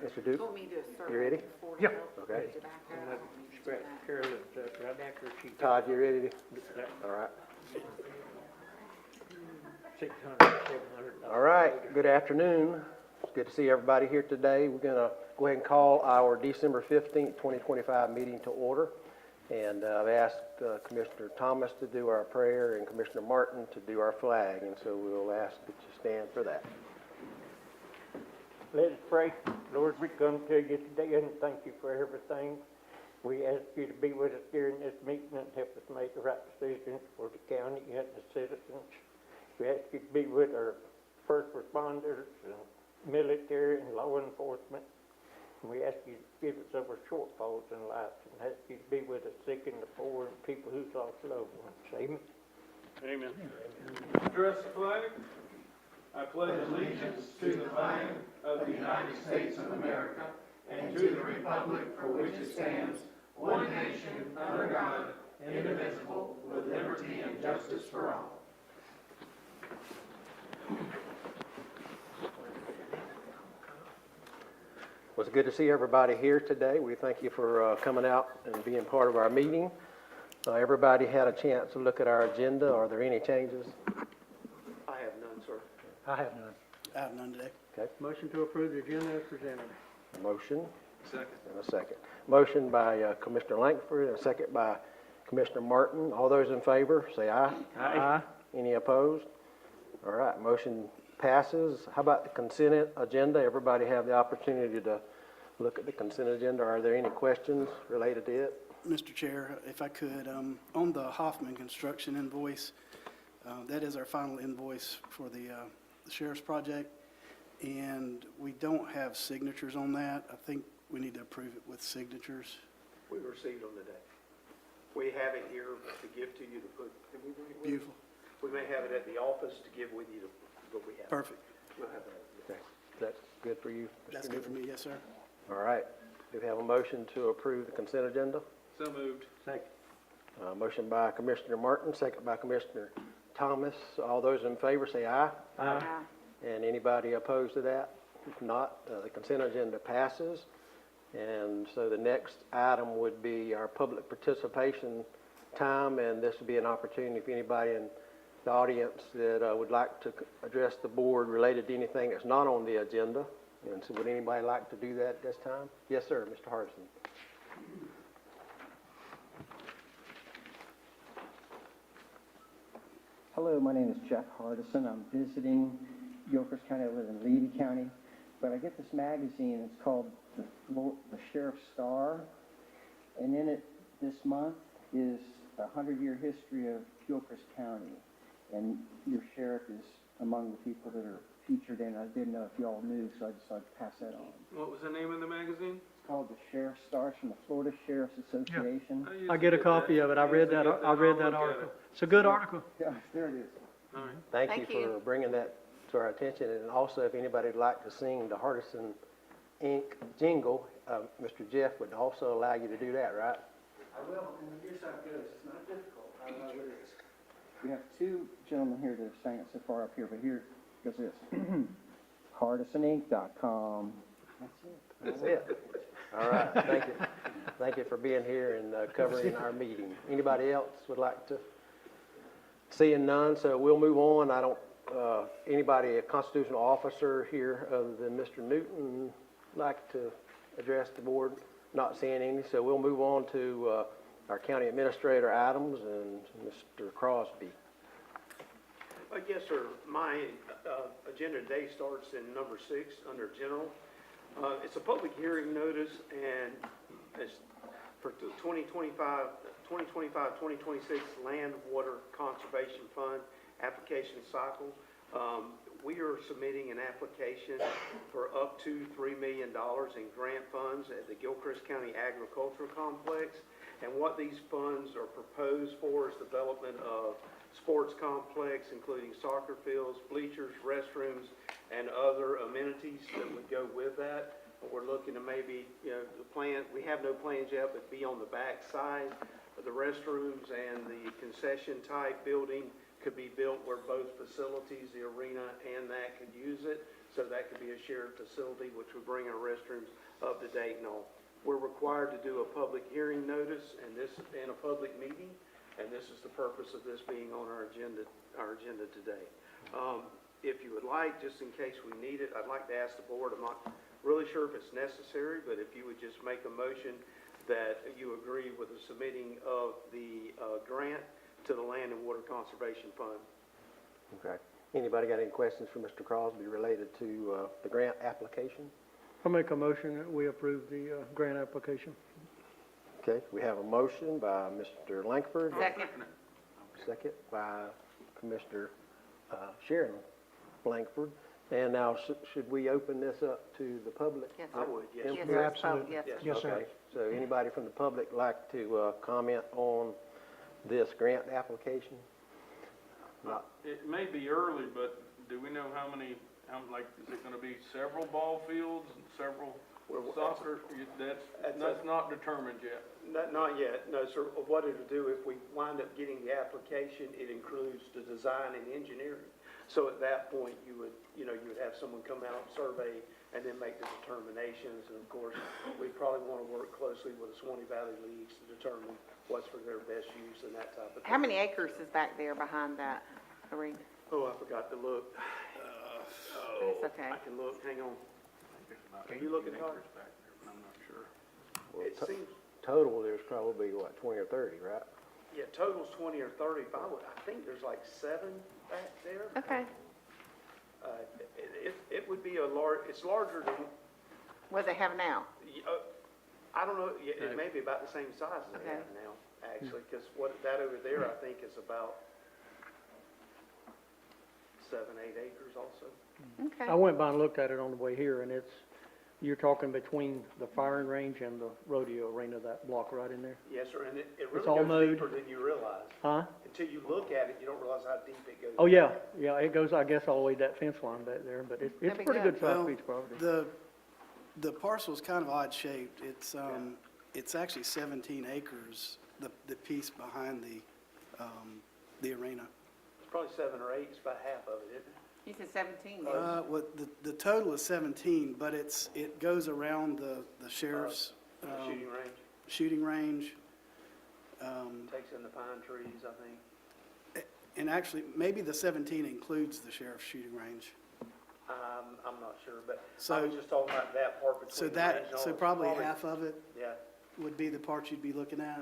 Mr. Duke, Want me to serve you ready? before Yeah. the Okay. tobacco? I'm I gonna don't need to do scratch that. Carol right after she. Todd, you ready to? That All right. $600, $700. All right, good afternoon. It's good to see everybody here today. We're going to go ahead and call our December 15th, 2025 meeting to order. And I've asked Commissioner Thomas to do our prayer and Commissioner Martin to do our flag. And so we'll ask that you stand for that. Let us pray. Lord, we come to you today and thank you for everything. We ask you to be with us during this meeting and help us make the right decisions for the county and the citizens. We ask you to be with our first responders and military and law enforcement. And we ask you to give us our shortfalls in life and ask you to be with the sick and the poor and people who's lost loved ones. Amen. Amen. Address the flag. I pledge allegiance to the flag of the United States of America and to the republic for which it stands, one nation, under God, indivisible, with liberty and justice for all. Well, it's good to see everybody here today. We thank you for coming out and being part of our meeting. Everybody had a chance to look at our agenda. Are there any changes? I have none, sir. I have none. I have none today. Okay, Motion to approve the agenda as presented. motion Second. and a second. Motion by Commissioner Langford and a second by Commissioner Martin. All those in favor, say aye. Aye. Any opposed? All right, motion passes. How about the consent agenda? Everybody have the opportunity to look at the consent agenda. Are there any questions related to it? Mr. Chair, if I could, on the Hoffman construction invoice, that is our final invoice for the sheriff's project, and we don't have signatures on that. I think we need to approve it with signatures. We received them today. We have it here to give to you to put, can we bring it with us? Beautiful. We may have it at the office to give with you to, but we have it. Perfect. We'll have that. Okay, that's good for you? Mr. That's good for Newton? me, yes, sir. All right. Do we have a motion to approve the consent agenda? So moved. Second. Motion by Commissioner Martin, second by Commissioner Thomas. All those in favor say aye. Aye. And anybody opposed to that? If not, the consent agenda passes. And so the next item would be our public participation time, and this would be an opportunity if anybody in the audience that would like to address the board related to anything that's not on the agenda. And so would anybody like to do that at this time? Yes, sir, Mr. Hardison. Hello, my name is Jeff Hardison. I'm visiting Gilchrist County. I live in Levy County. But I get this magazine. It's called the Sheriff's Star. And in it this month is a 100-year history of Gilchrist County. And your sheriff is among the people that are featured in it. I didn't know if you all knew, so I just thought I'd pass that on. What was the name of the magazine? It's called the Sheriff's Star. It's from the Florida Sheriff's Association. I get a copy of it. I read that article. It's a good article. Gosh, there it is. All right. Thank Thank you you. for bringing that to our attention. And also, if anybody would like to sing the Hardison Inc. jingle, Mr. Jeff would also allow you to do that, right? I will, and here's how it goes. It's not difficult. I don't know what it is. We have two gentlemen here that have sang it so far up here, but here goes this. HardisonInc.com. That's it. That's it. All right, thank you. Thank you for being here and covering our meeting. Anybody else would like to? Seeing none, so we'll move on. I don't, anybody, a constitutional officer here other than Mr. Newton, like to address the board? Not seeing any, so we'll move on to our county administrator items and Mr. Crosby. Yes, sir. My agenda today starts in number 6 under general. It's a public hearing notice, and it's for the 2025-2026 Land Water Conservation Fund application cycle. We are submitting an application for up to $3 million in grant funds at the Gilchrist County Agricultural Complex. And what these funds are proposed for is development of sports complex, including soccer fields, bleachers, restrooms, and other amenities that would go with that. We're looking to maybe, the plan, we have no plans yet, but be on the back side of the restrooms, and the concession type building could be built where both facilities, the arena and that, could use it. So that could be a shared facility, which would bring our restrooms up to date and all. We're required to do a public hearing notice and a public meeting, and this is the purpose of this being on our agenda today. If you would like, just in case we need it, I'd like to ask the board, I'm not really sure if it's necessary, but if you would just make a motion that you agree with the submitting of the grant to the Land and Water Conservation Fund. Okay. Anybody got any questions for Mr. Crosby related to the grant application? I'll make a motion that we approve the grant application. Okay, we have a motion by Mr. Langford. Second. Second by Commissioner Sharon Langford. And now, should we open this up to the public? Yes, I sir. would, yes. Yes, Yeah, sir. absolutely. Yes. Yes, sir. Okay, so anybody from the public like to comment on this grant application? Not, It may be early, but do we know how many, is it gonna be several ball fields and several soccer? That's not determined yet. Not yet, no, sir. What it'll do, if we wind up getting the application, it includes the design and engineering. So at that point, you would have someone come out, survey, and then make the determinations. And of course, we probably want to work closely with the Swanee Valley Leagues to determine what's for their best use and that type of thing. How many acres is back there behind that arena? Oh, I forgot to look. It's okay. I can look, hang on. Are you looking, Todd? I'm not sure. well, It seems, total, there's probably, what, 20 or 30, right? yeah, total's 20 or 30. I think there's like 7 back there. Okay. It would be it's larger than, What do they have now? I don't know, yeah, it may be about the same size as they Okay. have now, actually, because that over there, I think, is about 7, 8 acres also. Okay. I went by and looked at it on the way here, and you're talking between the firing range and the rodeo arena, that block right in there? Yes, sir, and it It's really all goes mowed. deeper than you realize. Huh? Until you look at it, you don't realize how deep it goes. Oh, yeah, it goes, I guess, all the way to that fence line back there, but it's That'd be pretty good. good sized Well, piece of property. The parcel's kind of odd shaped. It's actually 17 acres, the piece behind the arena. It's probably 7 or 8, it's about half of it, isn't it? You said 17. Well, the total is 17, but it goes around the sheriff's The shooting range, shooting range. takes in the pine trees, I think. And actually, maybe the 17 includes the sheriff's shooting range. I'm not sure, but I So- was just talking about that part between So the range and all. so It's probably half of it Yeah. would be the part you'd be looking at.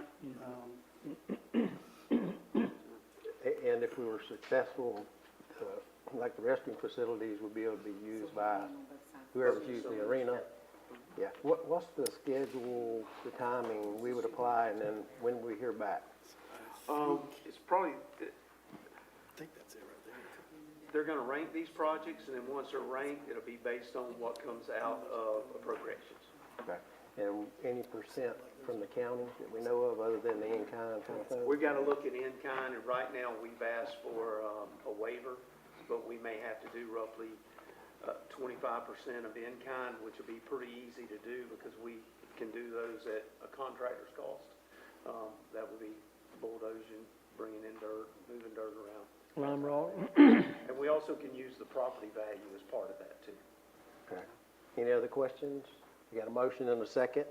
And if we were successful, like the restroom facilities would be able to be used by whoever's using the arena. Yeah, what's the schedule, the timing, we would apply, and then when we hear back? It's probably, I think that's it right there. they're gonna rank these projects, and then once they're ranked, it'll be based on what comes out of appropriations. Okay. And any percent from the county that we know of, other than the in-kind kind of thing? We've gotta look at in-kind, and right now, we've asked for, a waiver, but we may have to do roughly, 25% of in-kind, which would be pretty easy to do, because we can do those at a contractor's cost. That would be bulldozing, bringing in dirt, moving dirt around. Lime rock. And we also can use the property value as part of that, too. Okay. Any other questions? We got a motion and a second.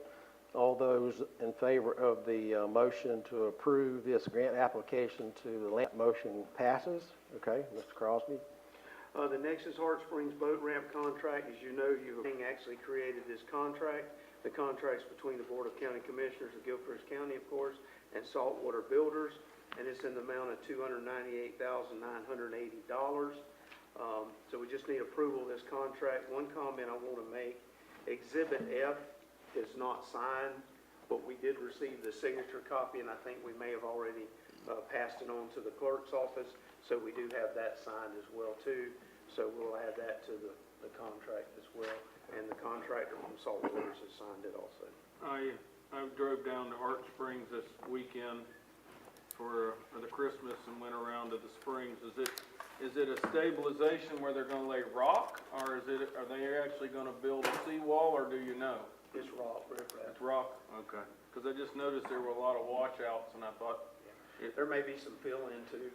All those in favor of the motion to approve this grant application to the land, motion passes. Okay, Mr. Crosby? The next is Hart Springs Boat Ramp contract. As you know, you actually created this contract. The contract's between the Board of County Commissioners of Gilchrist County, of course, and Saltwater Builders, and it's in the amount of $298,980. So we just need approval of this contract. One comment I want to make, Exhibit F is not signed, but we did receive the signature copy, and I think we may have already passed it on to the clerk's office, so we do have that signed as well, too. So we'll add that to the contract as well, and the contractor from Saltwaters has signed it also. I drove down to Hart Springs this weekend for the Christmas and went around to the springs. Is it a stabilization where they're gonna lay rock, or are they actually gonna build a seawall, or do you know? It's rock, riprap. It's rock? Okay. Because I just noticed there were a lot of washouts, and I thought, There may be some fill-in too,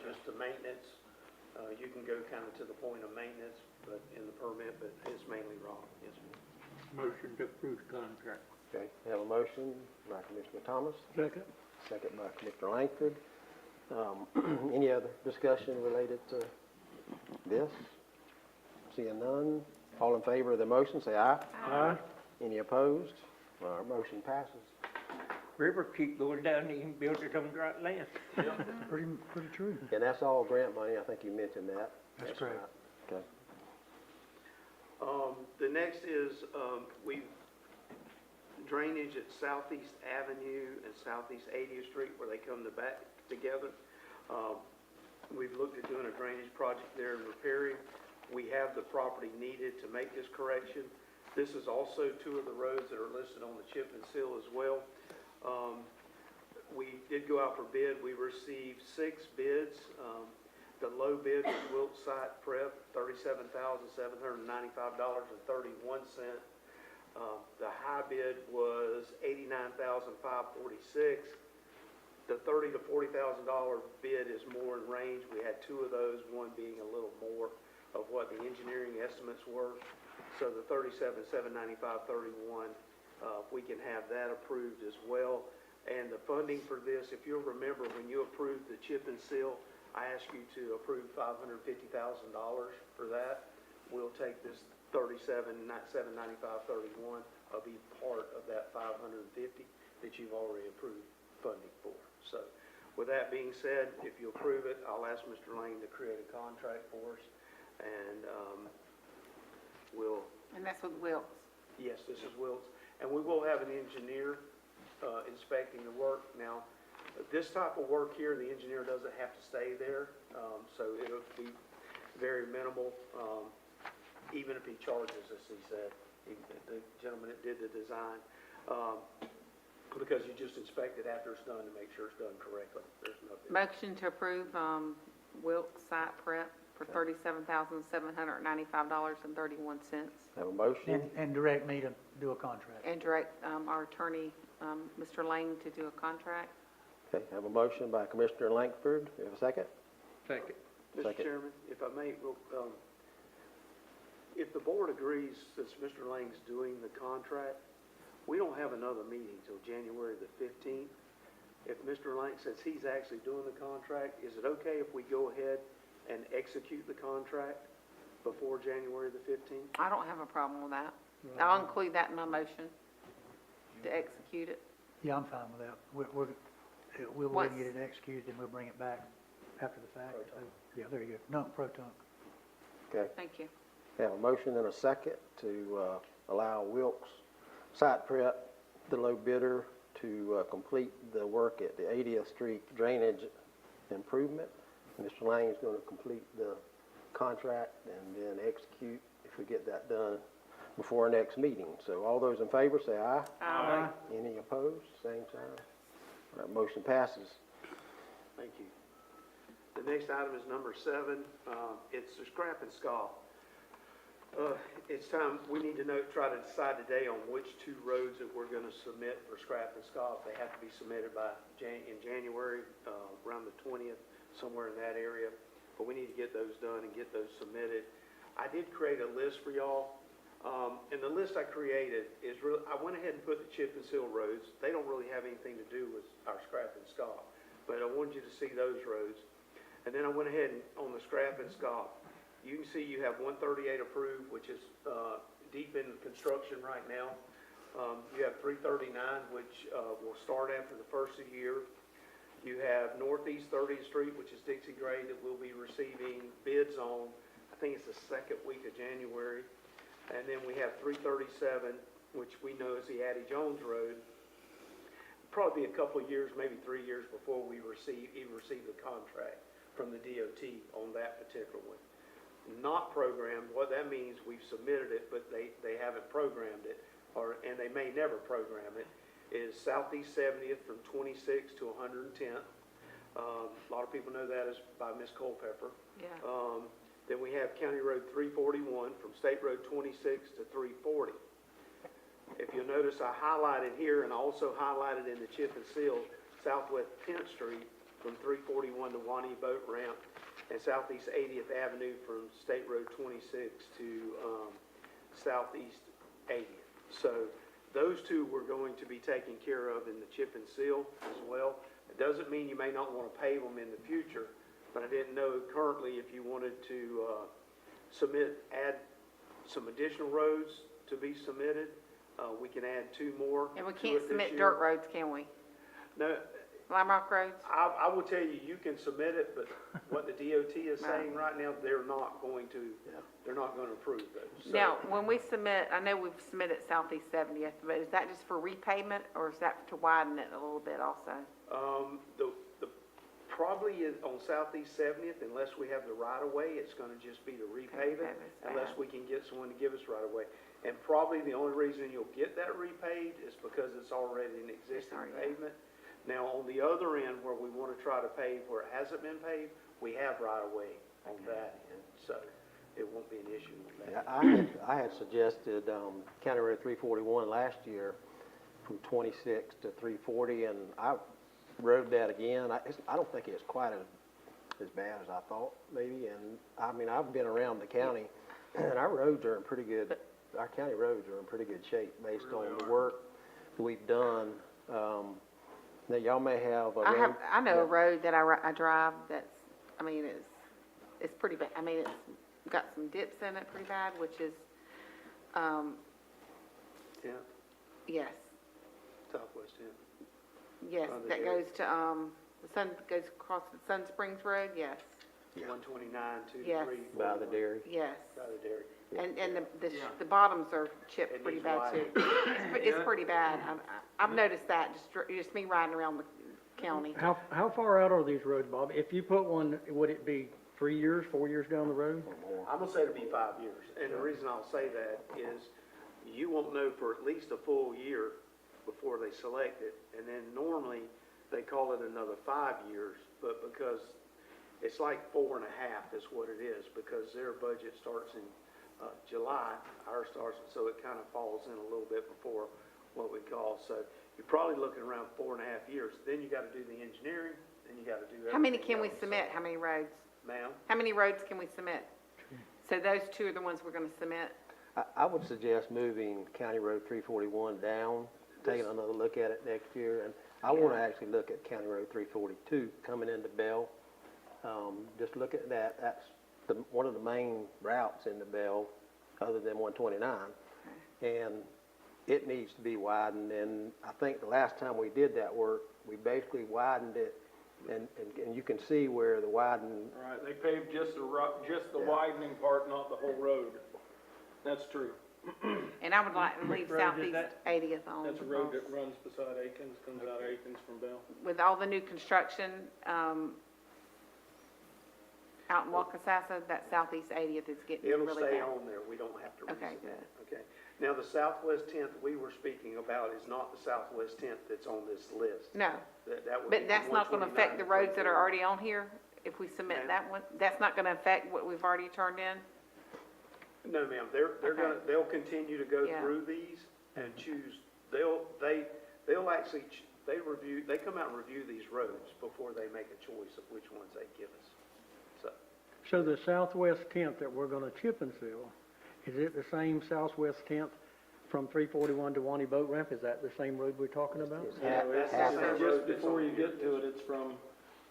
just the maintenance, You can go kind of to the point of maintenance, but in the permit, but it's mainly rock, yes, sir. Motion to approve the contract. Okay, we have a motion by Commissioner Thomas, Second. second by Commissioner Langford. Any other discussion related to this? Seeing none, all in favor of the motion, say aye. Aye. Any opposed? Our motion passes. River keep going down, you can build it on dry land. Pretty true. And that's all grant money, I think you mentioned that. That's correct. right. Okay. The next is, drainage at Southeast Avenue and Southeast 80th Street where they come back together. We've looked at doing a drainage project there and repairing. We have the property needed to make this correction. This is also two of the roads that are listed on the chip and seal as well. We did go out for bid. We received 6 bids. The low bid was Wilkes Site Prep, $37,795.31. The high bid was $89,546. The $30,000 to $40,000 bid is more in range. We had 2 of those, one being a little more of what the engineering estimates were. So the $37,795.31, we can have that approved as well. And the funding for this, if you'll remember, when you approved the chip and seal, I asked you to approve $550,000 for that. We'll take this $37,795.31, will be part of that $550 that you've already approved funding for. So with that being said, if you approve it, I'll ask Mr. Lane to create a contract for us, and And that's with Wilkes. yes, this is Wilkes, and we will have an engineer inspecting the work. Now, this type of work here, the engineer doesn't have to stay there, so it'll be very minimal, even if he charges us, he said, the gentleman that did the design, because you just inspect it after it's done to make sure it's done correctly. There's nothing. Motion to approve, Wilkes Site Prep for $37,795.31. Have a motion? And direct me to do a contract. And direct, our attorney, Mr. Lane, to do a contract. Okay, have a motion by Commissioner Langford. You have a second? Second. Mr. Second. Chairman, if I may, if the board agrees, since Mr. Lang's doing the contract, we don't have another meeting till January the 15th. If Mr. Lang, since he's actually doing the contract, is it okay if we go ahead and execute the contract before January the 15th? I don't have a problem with that. I'll include that in my motion to execute it. Yeah, I'm fine with that. We'll go ahead and get it executed, and we'll bring it back after the fact. Yeah, there you go. No, pro-tunc. Okay, Thank you. have a motion and a second to allow Wilkes Site Prep, the low bidder, to complete the work at the 80th Street drainage improvement. Mr. Lang is going to complete the contract and then execute if we get that done before our next meeting. So all those in favor say aye. Aye. Any opposed? Same sign. All right, motion passes. Thank you. The next item is number 7. It's the scrap and scoff. It's time, we need to try to decide today on which 2 roads that we're going to submit for scrap and scoff. They have to be submitted by in January, around the 20th, somewhere in that area. But we need to get those done and get those submitted. I did create a list for y'all. And the list I created is really, I went ahead and put the chip and seal roads. They don't really have anything to do with our scrap and scoff, but I wanted you to see those roads. And then I went ahead and, on the scrap and scoff, you can see you have 138 approved, which is deep in construction right now. You have 339, which will start after the first of the year. You have Northeast 30th Street, which is Dixie Grade, that we'll be receiving bids on, I think it's the second week of January. And then we have 337, which we know is the Addie Jones Road. Probably be a couple of years, maybe 3 years before we receive the contract from the DOT on that particular one. Not programmed, what that means, we've submitted it, but they haven't programmed it, and they may never program it, is Southeast 70th from 26th to 110th. A lot of people know that as by Miss Culpepper. Yeah. Then we have County Road 341 from State Road 26 to 340. If you'll notice, I highlighted here and I also highlighted in the chip and seal Southwest 10th Street from 341 to Wanee Boat Ramp, and Southeast 80th Avenue from State Road 26 to Southeast 80th. So those two we're going to be taking care of in the chip and seal as well. It doesn't mean you may not want to pave them in the future, but I didn't know currently if you wanted to add some additional roads to be submitted. We can add 2 more. And we to can't it this submit year. dirt roads, can we? No, Lime Rock roads? I will tell you, you can submit it, but what the DOT is saying right now, they're not going to approve those. So, Now, when we submit, I know we've submitted Southeast 70th, but is that just for repavement, or is that to widen it a little bit also? the probably is on Southeast 70th, unless we have the right of way, it's gonna just be to repave it, unless we can get someone to give us right of way. And probably the only reason you'll get that repaved is because it's already an existing already- pavement. Now, on the other end, where we wanna try to pave where it hasn't been paved, we have right of way on that end, so it won't be an issue with Yeah, that. I had suggested, County Road 341 last year from 26 to 340, and I rode that again. I don't think it's quite as bad as I thought, maybe, and, I mean, I've been around the county, and our roads are in pretty good, our county roads are in pretty good shape based on the work that we've done. Now, y'all may have a road. I know a road that I drive that's, I mean, it's pretty bad. I mean, it's got some dips in it pretty bad, which is, Yeah, yes, Southwest end. yes, Other that areas. goes to, the Sun, goes across the Sun Springs Road, yes, 129, 2 to Yes. 3. By the dairy. yes. By the dairy. And Yeah. the bottoms are chipped It pretty needs bad too. widening. It's pretty bad. I've noticed that, just me riding around the county. How far out are these roads, Bob? If you put one, would it be 3 years, 4 years down the road? I'm gonna say it'll be 5 years, and the reason I'll say that is you won't know for at least a full year before they select it, and then normally they call it another 5 years, but because it's like 4.5 is what it is, because their budget starts in July, ours starts, so it kind of falls in a little bit before what we call, so you're probably looking around 4.5 years, then you gotta do the engineering, then you gotta do everything How many can we else. submit? How many roads? Ma'am? How many roads can we submit? So those 2 are the ones we're gonna submit? I would suggest moving County Road 341 down, taking another look at it next year, and I want to actually look at County Road 342 coming into Bell. Just look at that, that's one of the main routes into Bell, other than 129. And it needs to be widened, and I think the last time we did that work, we basically widened it, and you can see where the widened. Right, they paved just the widening part, not the whole road. That's true. And I would like to leave Which road is Southeast that? 80th on. That's a road that because runs beside Aikens, comes out of Aikens from Bell. With all the new construction, out in Waukesasa, that Southeast 80th is getting It'll really stay bad. on there, we don't have to Okay, resubmit it, good. okay? Now, the Southwest 10th we were speaking about is not the Southwest 10th that's on this list. No, That would be but that's not gonna affect the 129 roads that are already on here, if we submit Ma'am? that one? That's not gonna affect what we've already turned in? No, ma'am, they'll continue to go Yeah. through these and choose, they actually, they come out and review these roads before they make a choice of which ones they give us. So, So the southwest 10th that we're gonna chip and seal, is it the same southwest 10th from 341 to Wanee Boat Ramp? Is that the same road we're talking about? No, it's half the just road that's before on you here. get to it, it's from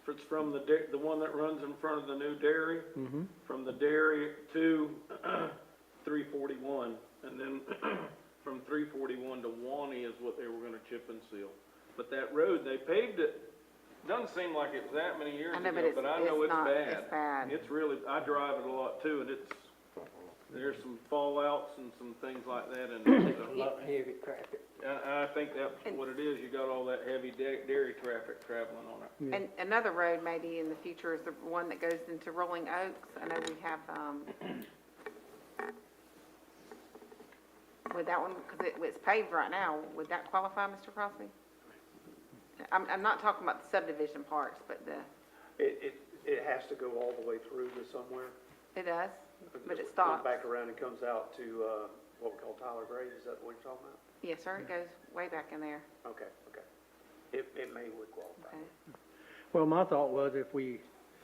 the one that runs in front of the new dairy, Mm-hmm. from the dairy to 341, and then from 341 to Wanee is what they were gonna chip and seal. But that road, they paved it, doesn't seem like it was that many years I know, but ago, it's, but I know it's it's not, bad. it's bad. It's really, I drive it a lot too, and there's some fallouts and some things like that, and Heavy traffic. I think that's what it is, you got all that heavy dairy traffic traveling on it. And another road maybe in the future is the one that goes into Rolling Oaks. I know we have, would that one, because it's paved right now, would that qualify, Mr. Crosby? I'm not talking about the subdivision parts, but it has to go all the way through to somewhere. it does, but it Goes stops. back around and comes out to, what we call Tyler Grade, is that what you're talking about? Yes, sir, it goes way back in there. Okay. It may would qualify. Okay. Well, my thought was if we,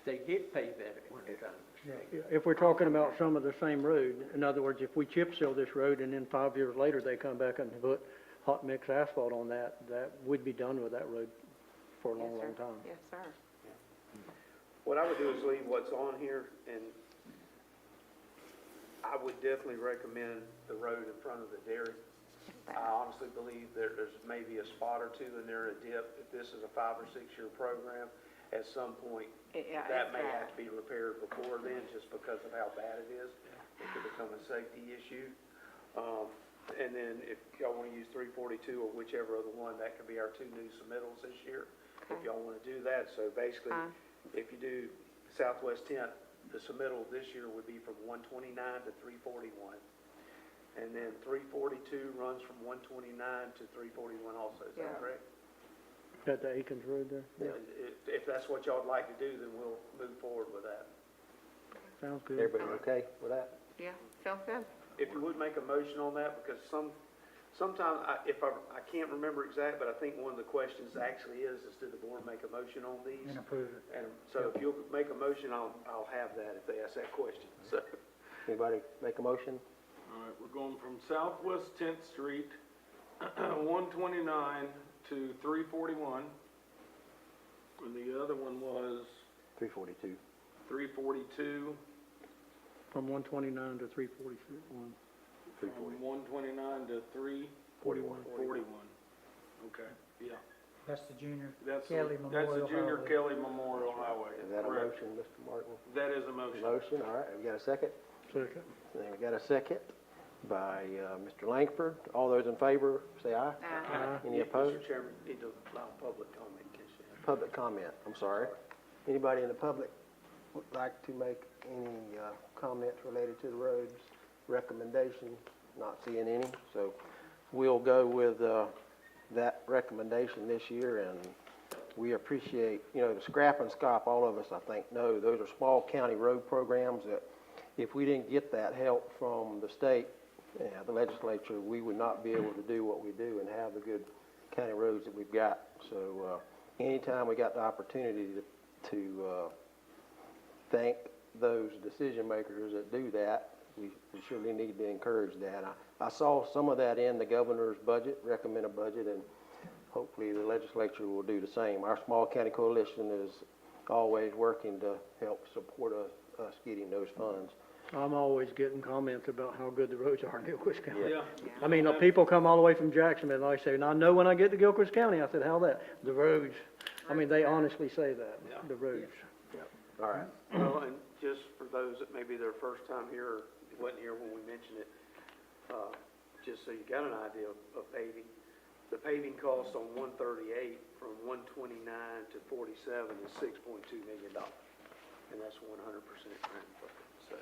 They did pay that at one time. if we're talking about some of the same road, in other words, if we chip seal this road and then 5 years later they come back and put hot mix asphalt on that, that would be done with that road for a Yes, long, sir. long time. Yes, sir. What I would do is leave what's on here, and I would definitely recommend the road in front of the dairy. I honestly believe there's maybe a spot or two in there, a dip, if this is a 5 or 6 year program, at some point, Yeah, that it's may bad. have to be repaired before then, just because of how bad it is. It could become a safety issue. And then if y'all wanna use 342 or whichever other one, that could be our 2 new submittals this year, if Okay. y'all wanna do that. So basically, Fine. if you do Southwest 10th, the submittal this year would be from 129 to 341. And then 342 runs from 129 to 341 also, is Yeah. that correct? Got the Akins Road there? If that's what y'all would like to do, then we'll move forward with that. Sounds good. Everybody okay with that? Yeah, sounds good. If you would make a motion on that, because sometimes, I can't remember exact, but I think one of the questions actually is did the board make a motion on these? And approve it. And so if you'll make a motion, I'll have that if they ask that question, so. Anybody make a motion? All right, we're going from Southwest 10th Street, 129 to 341. And the other one was 342. 342, From 129 to 341. 340. from 129 to 41. 341. Okay, yeah. That's the junior That's Kelly the Memorial Junior Highway. Kelly Memorial Highway. Is that a Correct. motion, Mr. Martin? That is a motion. Motion, all right, we got a second? Second. Then we got a second by Mr. Langford. All those in favor, say aye. Any opposed? Mr. Chairman, need to allow public comment, in case you have. Public comment, I'm sorry. Anybody in the public would like to make any comments related to the roads recommendation? Not seeing any, so we'll go with that recommendation this year, and we appreciate, the scrap and scop, all of us, I think, know, those are small county road programs that if we didn't get that help from the state, the legislature, we would not be able to do what we do and have the good county roads that we've got. So anytime we got the opportunity to thank those decision makers that do that, we surely need to encourage that. I saw some of that in the governor's budget, recommended budget, and hopefully the legislature will do the same. Our small county coalition is always working to help support us getting those funds. I'm always getting comments about how good the roads are in Gilchrist County. Yeah. I mean, people come all the way from Jacksonville, and I say, and I know when I get to Gilchrist County, I said, how that? The roads. I mean, they honestly say that, the roads. All right. Well, and just for those that maybe their first time here, or wasn't here when we mentioned it, just so you got an idea of paving, the paving cost on 138 from 129 to 47 is $6.2 million. And that's 100% grant funded, so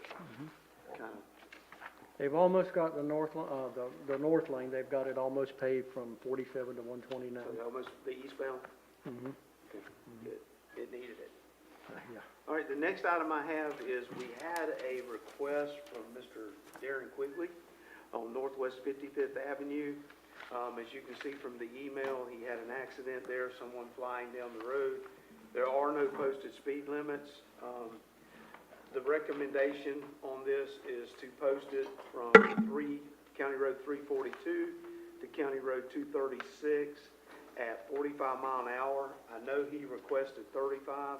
kind of. They've almost got the north, the north lane, they've got it almost paved from 47 to 129. So almost the eastbound, Mhm. it needed it. Yeah. All right, the next item I have is we had a request from Mr. Darren Quigley on Northwest 55th Avenue. As you can see from the email, he had an accident there, someone flying down the road. There are no posted speed limits. The recommendation on this is to post it from County Road 342 to County Road 236 at 45 mile an hour. I know he requested 35,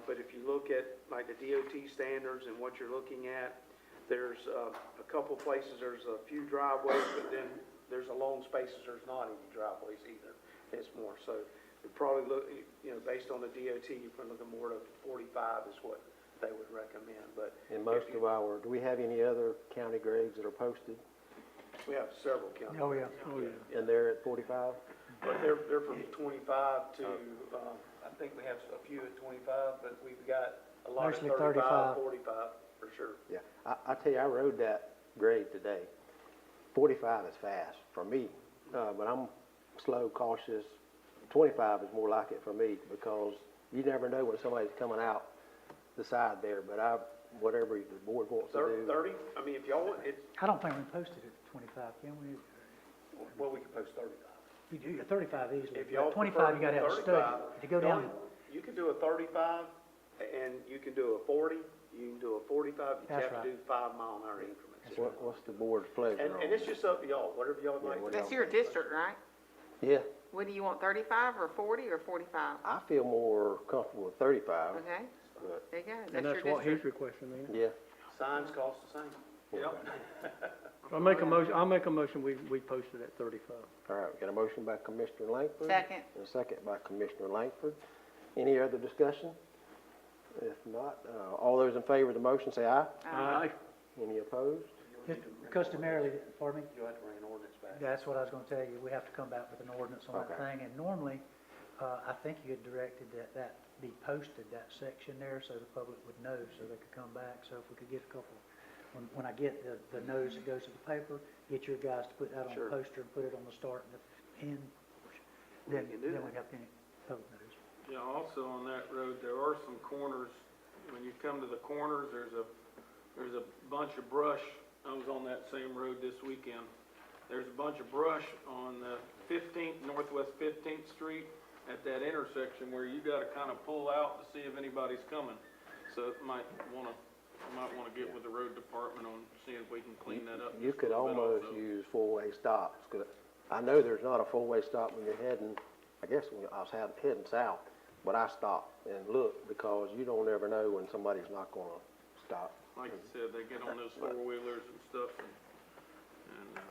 but if you look at like the DOT standards and what you're looking at, there's a couple places, there's a few driveways, but then there's a long spaces, there's not any driveways either. It's more, so it probably look, based on the DOT, you're probably looking more to 45 is what they would recommend, but. And most of our, do we have any other county grades that are posted? We have several counties. Oh, yeah. Oh, yeah. And they're at 45? But they're from 25 to, I think we have a few at 25, but we've got a lot at Mostly 35, 35. 45, for sure. Yeah. I tell you, I rode that grade today. 45 is fast for me, but I'm slow, cautious. 25 is more like it for me because you never know when somebody's coming out the side there, but whatever the board wants to do. 30, I mean, if y'all want, I don't think we posted it at 25, can we? well, we can post 35. You do, 35 easily. If y'all But 25, prefer you gotta have a 35, study. If you go down, You can do a 35, and you can do a 40, you can do a 45, you That's have to right. do 5-mile-an-hour increments. What's the board's pleasure And, on and it? it's just up to y'all, whatever y'all Yeah, like. what That's your district, right? Yeah, What do you want, 35 or 40 or 45? I feel more comfortable with 35, Okay, but, there you go, And that's that's your what he's district. requesting then. yeah. Signs cost the same. Yep. I'll make a motion, we post it at 35. All right, we got a motion by Commissioner Langford. Second. And a second by Commissioner Langford. Any other discussion? If not, all those in favor of the motion say aye. Aye. Any opposed? Customarily, pardon me? You'll have to bring an ordinance back. That's what I was gonna tell you, we have to come back with an ordinance on that Okay. thing, and normally, I think you had directed that be posted, that section there, so the public would know, so they could come back, so if we could get a couple, when I get the notice that goes to the paper, get your guys to put that on Sure. the poster and put it on the start and the end, then, can do then that. we'd have plenty public notice. Yeah, also on that road, there are some corners, when you come to the corners, there's a bunch of brush. I was on that same road this weekend. There's a bunch of brush on the 15th, Northwest 15th Street at that intersection where you gotta kinda pull out to see if anybody's coming. So it might wanna get with the road department on seeing if we can clean that up. You just a could little bit almost also. use four-way stops, 'cause I know there's not a four-way stop when you're heading, I guess when I was heading south, but I stopped and looked because you don't ever know when somebody's not gonna stop. Like you said, they get on those four-wheelers and stuff and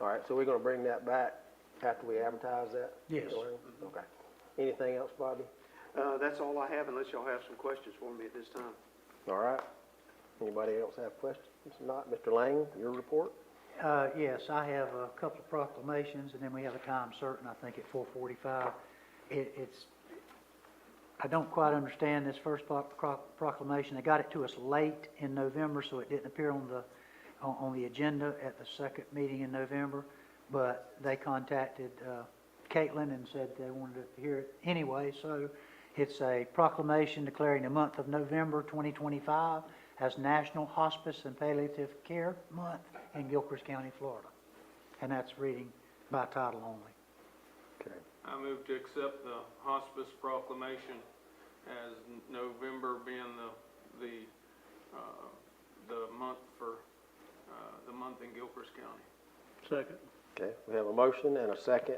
All right, so we're gonna bring that back after we advertise that? Yes. Okay. Anything else, Bobby? That's all I have, unless y'all have some questions for me at this time. All right. Anybody else have questions? If not, Mr. Lang, your report? Yes, I have a couple of proclamations, and then we have a time certain, I think at 4:45. I don't quite understand this first proclamation. They got it to us late in November, so it didn't appear on the agenda at the second meeting in November, but they contacted Caitlin and said they wanted to hear it anyway, so it's a proclamation declaring the month of November 2025 as National Hospice and Palliative Care Month in Gilchrist County, Florida. And that's reading by title only. Okay. I move to accept the hospice proclamation as November being the month for, the month in Gilchrist County. Second. Okay, we have a motion and a second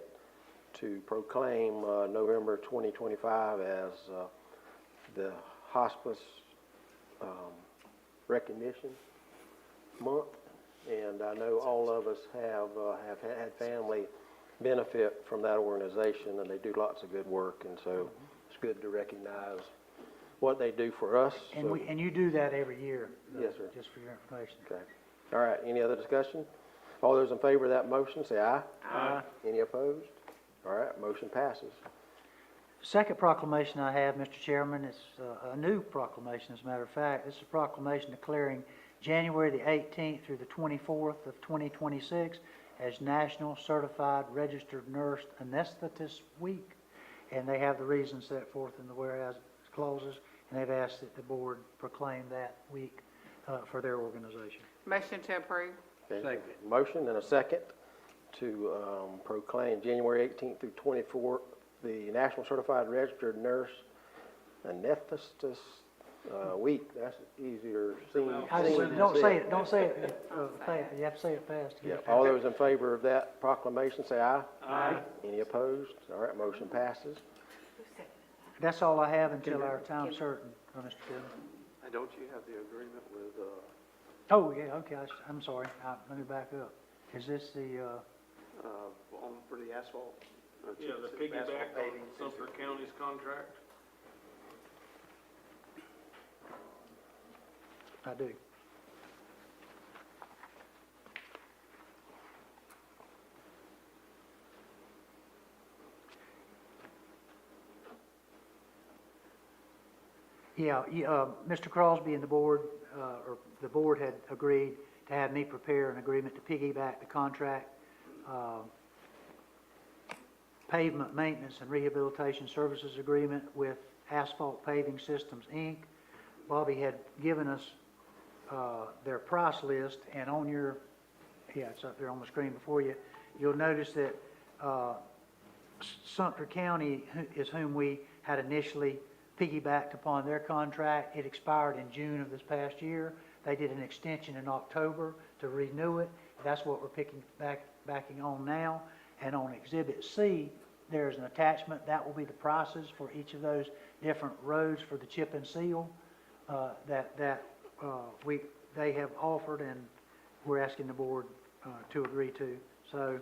to proclaim November 2025 as the hospice recognition month. And I know all of us have had family benefit from that organization, and they do lots of good work, and so it's good to recognize what they do for us. And So- and you do that every year? Yes, sir. Just for your information. Okay. All right, any other discussion? All those in favor of that motion, say aye. Aye. Any opposed? All right, motion passes. Second proclamation I have, Mr. Chairman, is a new proclamation, as a matter of fact. This is a proclamation declaring January the 18th through the 24th of 2026 as National Certified Registered Nurse Anesthetist Week. And they have the reasons set forth in the whereas clauses, and they've asked that the board proclaim that week for their organization. Motion to approve. Okay, motion and a second to proclaim January 18th through 24th, the National Certified Registered Nurse Anesthetist Week. That's easier seen. Don't say it, fast. You have to say it fast. Yeah, all those in favor of that proclamation, say aye. Aye. Any opposed? All right, motion passes. That's all I have until our time certain, Mr. Chairman. And don't you have the agreement with, Oh, yeah, okay, I'm sorry. Let me back up. Is this the, for the asphalt? Yeah, the asphalt piggyback on paving? Sumter County's contract. I do. Yeah, Mr. Crosby and the board, or the board had agreed to have me prepare an agreement to piggyback the contract, pavement maintenance and rehabilitation services agreement with Asphalt Paving Systems, Inc. Bobby had given us their price list, and on your, yeah, it's up there on the screen before you, you'll notice that Sumter County is whom we had initially piggybacked upon their contract. It expired in June of this past year. They did an extension in October to renew it. That's what we're backing on now. And on Exhibit C, there's an attachment. That will be the prices for each of those different roads for the chip and seal they have offered, and we're asking the board to agree to. So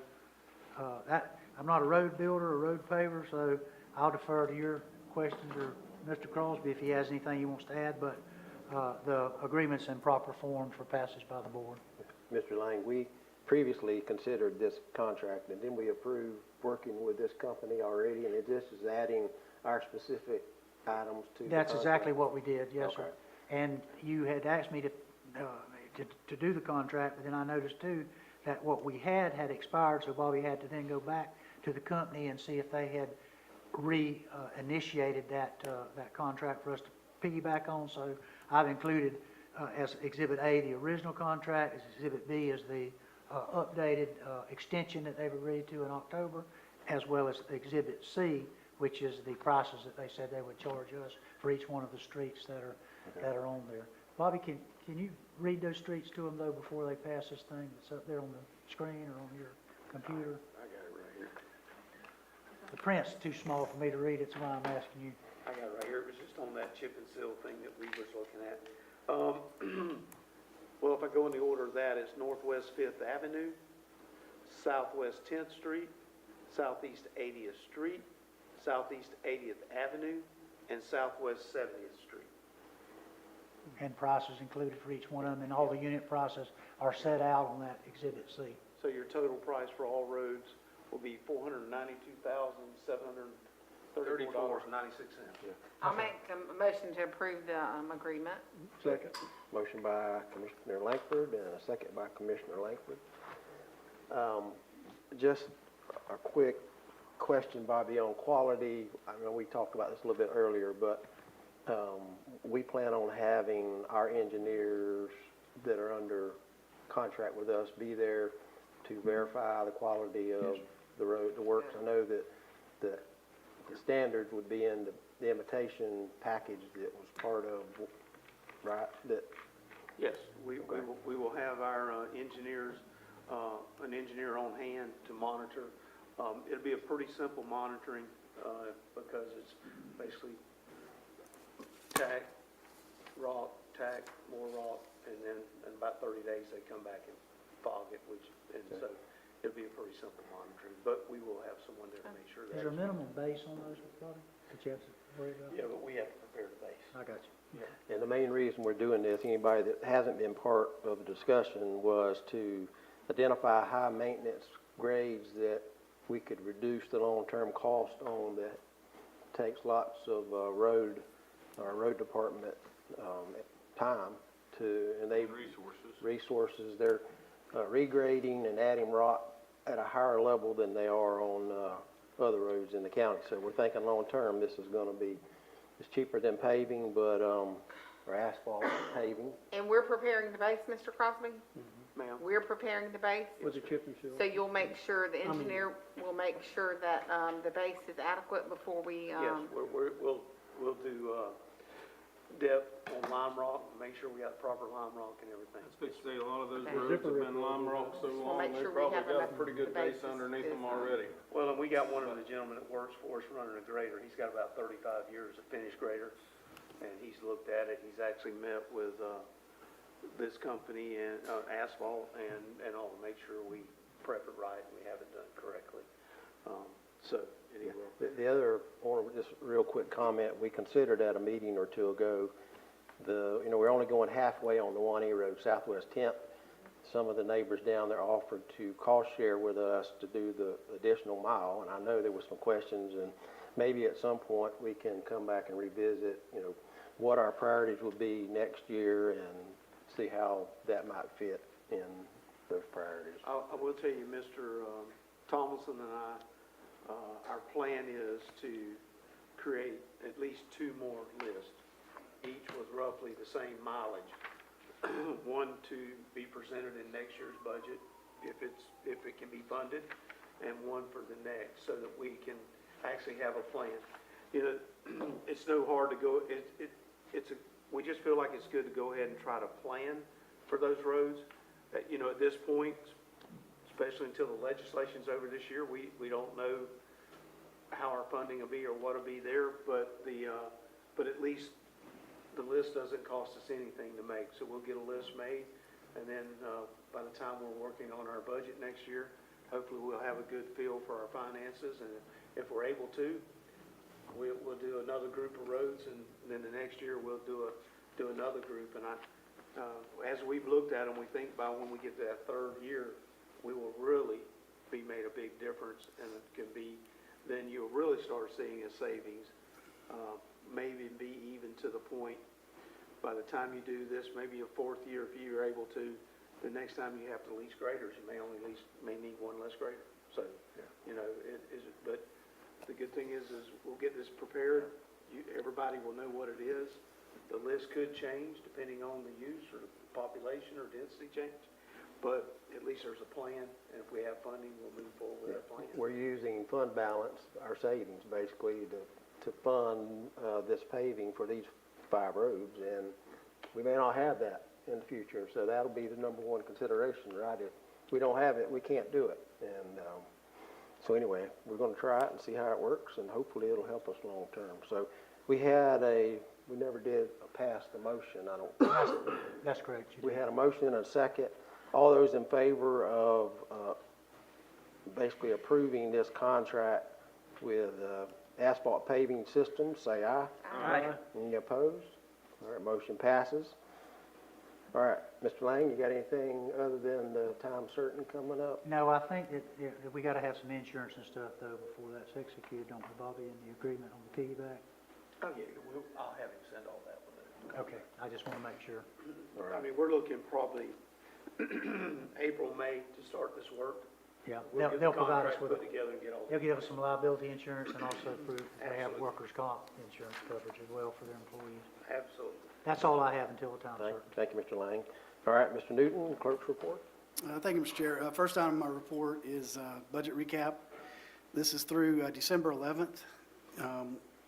I'm not a road builder or road paver, so I'll defer to your questions or Mr. Crosby if he has anything he wants to add, but the agreement's in proper form for passage by the board. Mr. Lang, we previously considered this contract, and then we approved working with this company already, and this is adding our specific items to the That's contract? exactly what we did, yes, sir. Okay. And you had asked me to do the contract, but then I noticed too that what we had expired, so Bobby had to then go back to the company and see if they had initiated that contract for us to piggyback on. So I've included as Exhibit A the original contract, as Exhibit B is the updated extension that they've agreed to in October, as well as Exhibit C, which is the prices that they said they would charge us for each one of the streets that are on there. Bobby, can you read those streets to them though before they pass this thing that's up there on the screen or on your computer? I got it right here. The print's too small for me to read, it's why I'm asking you. I got it right here. It was just on that chip and seal thing that we was looking at. Well, if I go in the order of that, it's Northwest 5th Avenue, Southwest 10th Street, Southeast 80th Street, Southeast 80th Avenue, and Southwest 70th Street. And prices included for each one of them, and all the unit prices are set out on that Exhibit C. So your total price for all roads will be $492,734.96. I'll make a motion to approve the agreement. Second. Motion by Commissioner Langford and a second by Commissioner Langford. Just a quick question, Bobby, on quality. I know we talked about this a little bit earlier, but we plan on having our engineers that are under contract with us be there to verify the quality of the road, the works. I know that the standards would be in the invitation package that was part of, right, that. Yes, we will have our engineers, an engineer on hand to monitor. It'll be a pretty simple monitoring because it's basically tack, rock, more rock, and then in about 30 days they come back and fog it, so it'll be a pretty simple monitoring. But we will have someone there to make sure that. Is there a minimum base on those, Bobby, that you have to worry about? Yeah, but we have to prepare the base. I got you. And the main reason we're doing this, anybody that hasn't been part of the discussion, was to identify high maintenance grades that we could reduce the long-term cost on that takes lots of road department time to, and they. Resources. They're regrading and adding rock at a higher level than they are on other roads in the county. So we're thinking long-term, this is gonna be, it's cheaper than paving, but, or asphalt paving. And we're preparing the base, Mr. Crosby? Ma'am? We're preparing the base? With the chip and seal. So you'll make sure, the engineer will make sure that the base is adequate before we, Yes, we'll do depth on lime rock, make sure we got proper lime rock and everything. That's good to say, a lot of those Okay. roads have been lime rock so We'll long, make they sure we probably have got a enough- pretty good the base basis underneath them is, already. Well, and we got one of the gentlemen that works for us running a grader. He's got about 35 years of finished grader, and he's looked at it. He's actually met with this company and asphalt and all to make sure we prep it right and we have it done correctly. So anyway, The other, just real quick comment, we considered at a meeting or two ago, we're only going halfway on the 1A road, Southwest 10th. Some of the neighbors down there offered to cost share with us to do the additional mile, and I know there were some questions, and maybe at some point we can come back and revisit, what our priorities will be next year and see how that might fit in those priorities. I will tell you, Mr. Thomason and I, our plan is to create at least 2 more lists. Each was roughly the same mileage. One to be presented in next year's budget, if it can be funded, and one for the next, so that we can actually have a plan. it's no hard to go, we just feel like it's good to go ahead and try to plan for those roads. You know, at this point, especially until the legislation's over this year, we don't know how our funding will be or what'll be there, but but at least the list doesn't cost us anything to make, so we'll get a list made, and then, by the time we're working on our budget next year, hopefully we'll have a good feel for our finances, and if we're able to, we'll do another group of roads, and then the next year we'll do another group, and as we've looked at them, we think by when we get to that third year, we will really be made a big difference, and it can be, then you'll really start seeing a savings, maybe be even to the point, by the time you do this, maybe a fourth year, if you're able to, the next time you have to lease graders, you may need one less grader. So, you know, but the good thing is we'll get this prepared. Everybody will know what it is. The list could change depending on the use or population or density change, but at least there's a plan, and if we have funding, we'll move forward with that plan. We're using fund balance, our savings, basically, to fund this paving for these 5 roads, and we may not have that in the future, so that'll be the number one consideration, right? If we don't have it, we can't do it, and so anyway, we're going to try it and see how it works, and hopefully it'll help us long term. So we never did pass the motion, I don't. That's correct. You We did. had a motion and a second. All those in favor of basically approving this contract with Asphalt Paving Systems, say aye. Aye. Any opposed? All right, motion passes. All right, Mr. Lang, you got anything other than the time certain coming up? No, I think that we got to have some insurance and stuff, though, before that's executed, don't we, Bobby, in the agreement on the piggyback? Oh, yeah, I'll have him send all that with it. Okay, I just want to make sure. All I right. mean, we're looking probably April, May to start this work. Yeah, We'll get they'll the provide us contract with, put together and get all they'll give us some liability insurance and also prove they have Absolutely. workers' comp insurance coverage as well for their employees. Absolutely. That's all I have until the time's certain. Thank you, Mr. Lang. All right, Mr. Newton, clerk's report. Thank you, Mr. Chair. First item on my report is budget recap. This is through December 11th.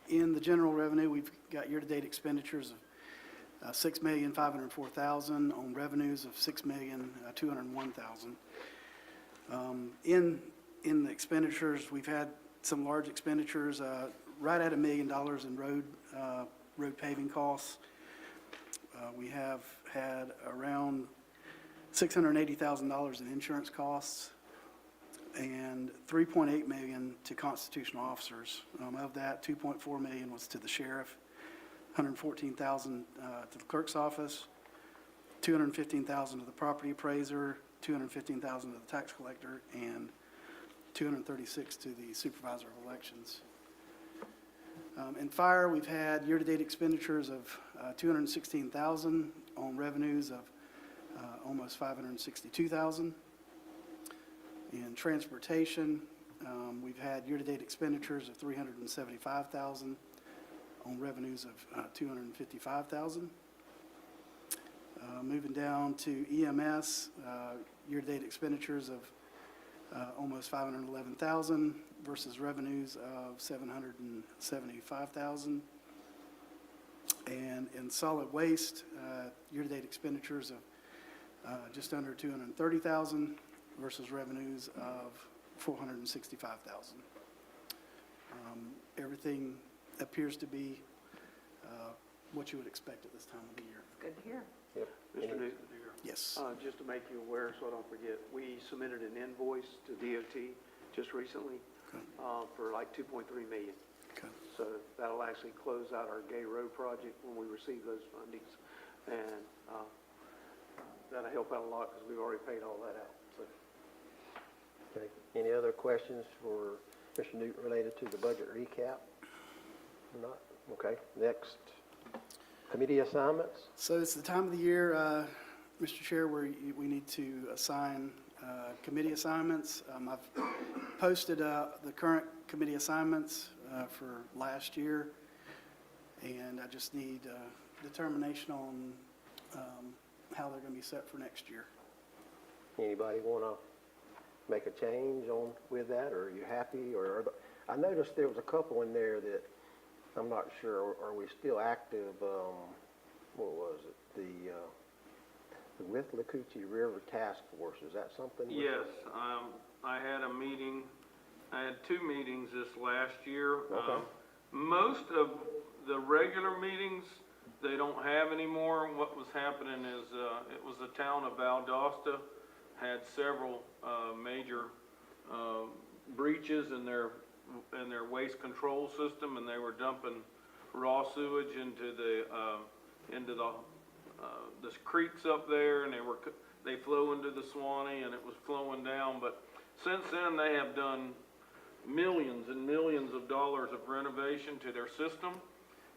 In the general revenue, we've got year-to-date expenditures of $6,504,000 on revenues of $6,201,000. In the expenditures, we've had some large expenditures, right at $1 million in road paving costs. We have had around $680,000 in insurance costs and $3.8 million to constitutional officers. Of that, $2.4 million was to the sheriff, $114,000 to the clerk's office, $215,000 to the property appraiser, $215,000 to the tax collector, and $236,000 to the supervisor of elections. In fire, we've had year-to-date expenditures of $216,000 on revenues of almost $562,000. In transportation, we've had year-to-date expenditures of $375,000 on revenues of $255,000. Moving down to EMS, year-to-date expenditures of almost $511,000 versus revenues of $775,000. And in solid waste, year-to-date expenditures of just under $230,000 versus revenues of $465,000. Everything appears to be what you would expect at this time of the year. It's good to hear. Yep. Mr. Newton, Yes. just to make you aware, so I don't forget, we submitted an invoice to DOT just recently Okay. for like $2.3 million. Okay. So that'll actually close out our Gay Road project when we receive those fundings. And that'll help out a lot because we've already paid all that out. So Okay. Any other questions for Mr. Newton related to the budget recap? Not? Okay. Next, committee assignments. So it's the time of the year, Mr. Chair, where we need to assign committee assignments. I've posted the current committee assignments for last year, and I just need determination on how they're going to be set for next year. Anybody want to make a change with that, or are you happy? I noticed there was a couple in there that I'm not sure, are we still active, what was it, the with Lacoochee River Task Force, is that something? Yes, I had a meeting, I had 2 meetings this last year. Okay. Most of the regular meetings, they don't have anymore. What was happening is, it was the town of Valdosta had several, major, breaches in their waste control system, and they were dumping raw sewage into the this creeks up there, and they flow into the Swanee, and it was flowing down. But since then, they have done millions and millions of dollars of renovation to their system,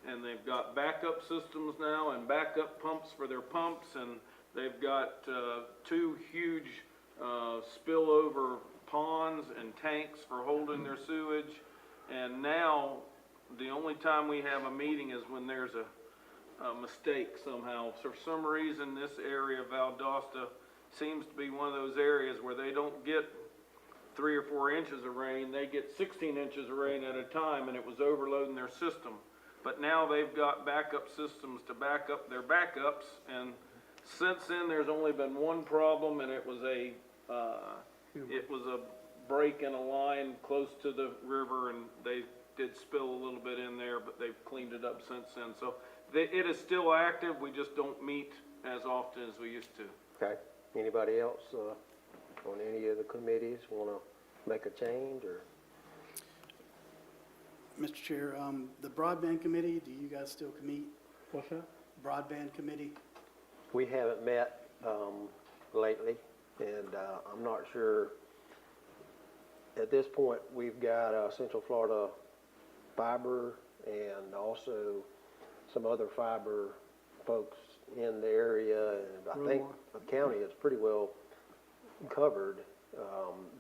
and they've got backup systems now and backup pumps for their pumps, and they've got 2 huge spillover ponds and tanks for holding their sewage. And now, the only time we have a meeting is when there's a mistake somehow. For some reason, this area of Valdosta seems to be one of those areas where they don't get 3 or 4 inches of rain, they get 16 inches of rain at a time, and it was overloading their system. But now they've got backup systems to back up their backups, and since then, there's only been one problem, and it was a break in a line close to the river, and they did spill a little bit in there, but they've cleaned it up since then. So it is still active, we just don't meet as often as we used to. Okay, anybody else, on any of the committees wanna make a change, or? Mr. Chair, the broadband committee, do you guys still meet? What's that? Broadband committee? We haven't met, lately, and, I'm not sure. At this point, we've got, Central Florida Fiber and also some other fiber folks in the area, and I think the county is pretty well covered.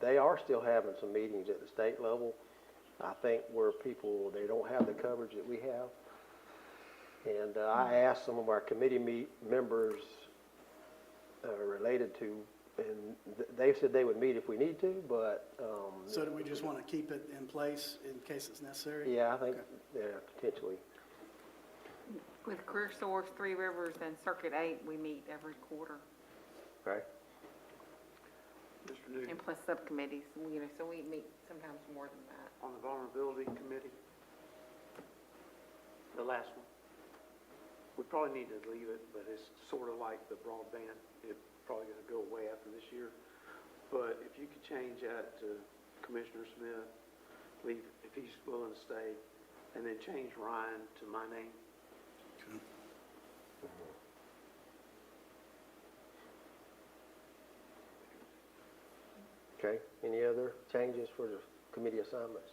They are still having some meetings at the state level, I think, where people, they don't have the coverage that we have. And I asked some of our committee members related to, and they said they would meet if we need to, but. So do we just want to keep it in place in case it's necessary? Yeah, I think, Okay. yeah, potentially. With Career Source, Three Rivers, and Circuit 8, we meet every quarter, Okay. Mr. Newton, and plus subcommittees, you know, so we meet sometimes more than that. on the vulnerability committee, the last one, we probably need to leave it, but it's sort of like the broadband. It's probably going to go away after this year. But if you could change that to Commissioner Smith, leave, if he's willing to stay, and then change Ryan to my name. Okay, any other changes for the committee assignments?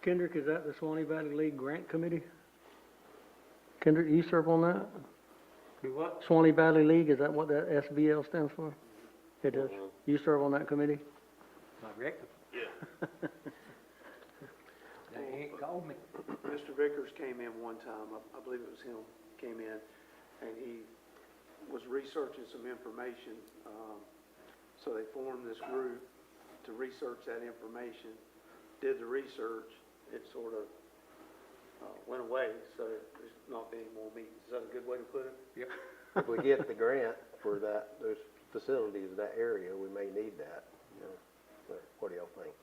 Kendrick, is that the Swanee Valley League Grant Committee? Kendrick, you serve on that? Do what? Swanee Valley League, is that what that SVL stands for? It does. You serve on that committee? My record. Yeah. They ain't called me. Mr. Vickers came in one time, I believe it was him, came in, and he was researching some information. So they formed this group to research that information, did the research, it sort of went away, so there's not any more meetings. Is that a good way to put it? Yep. If we get the grant for that, those facilities, that area, we may need that, you know. But what do y'all think?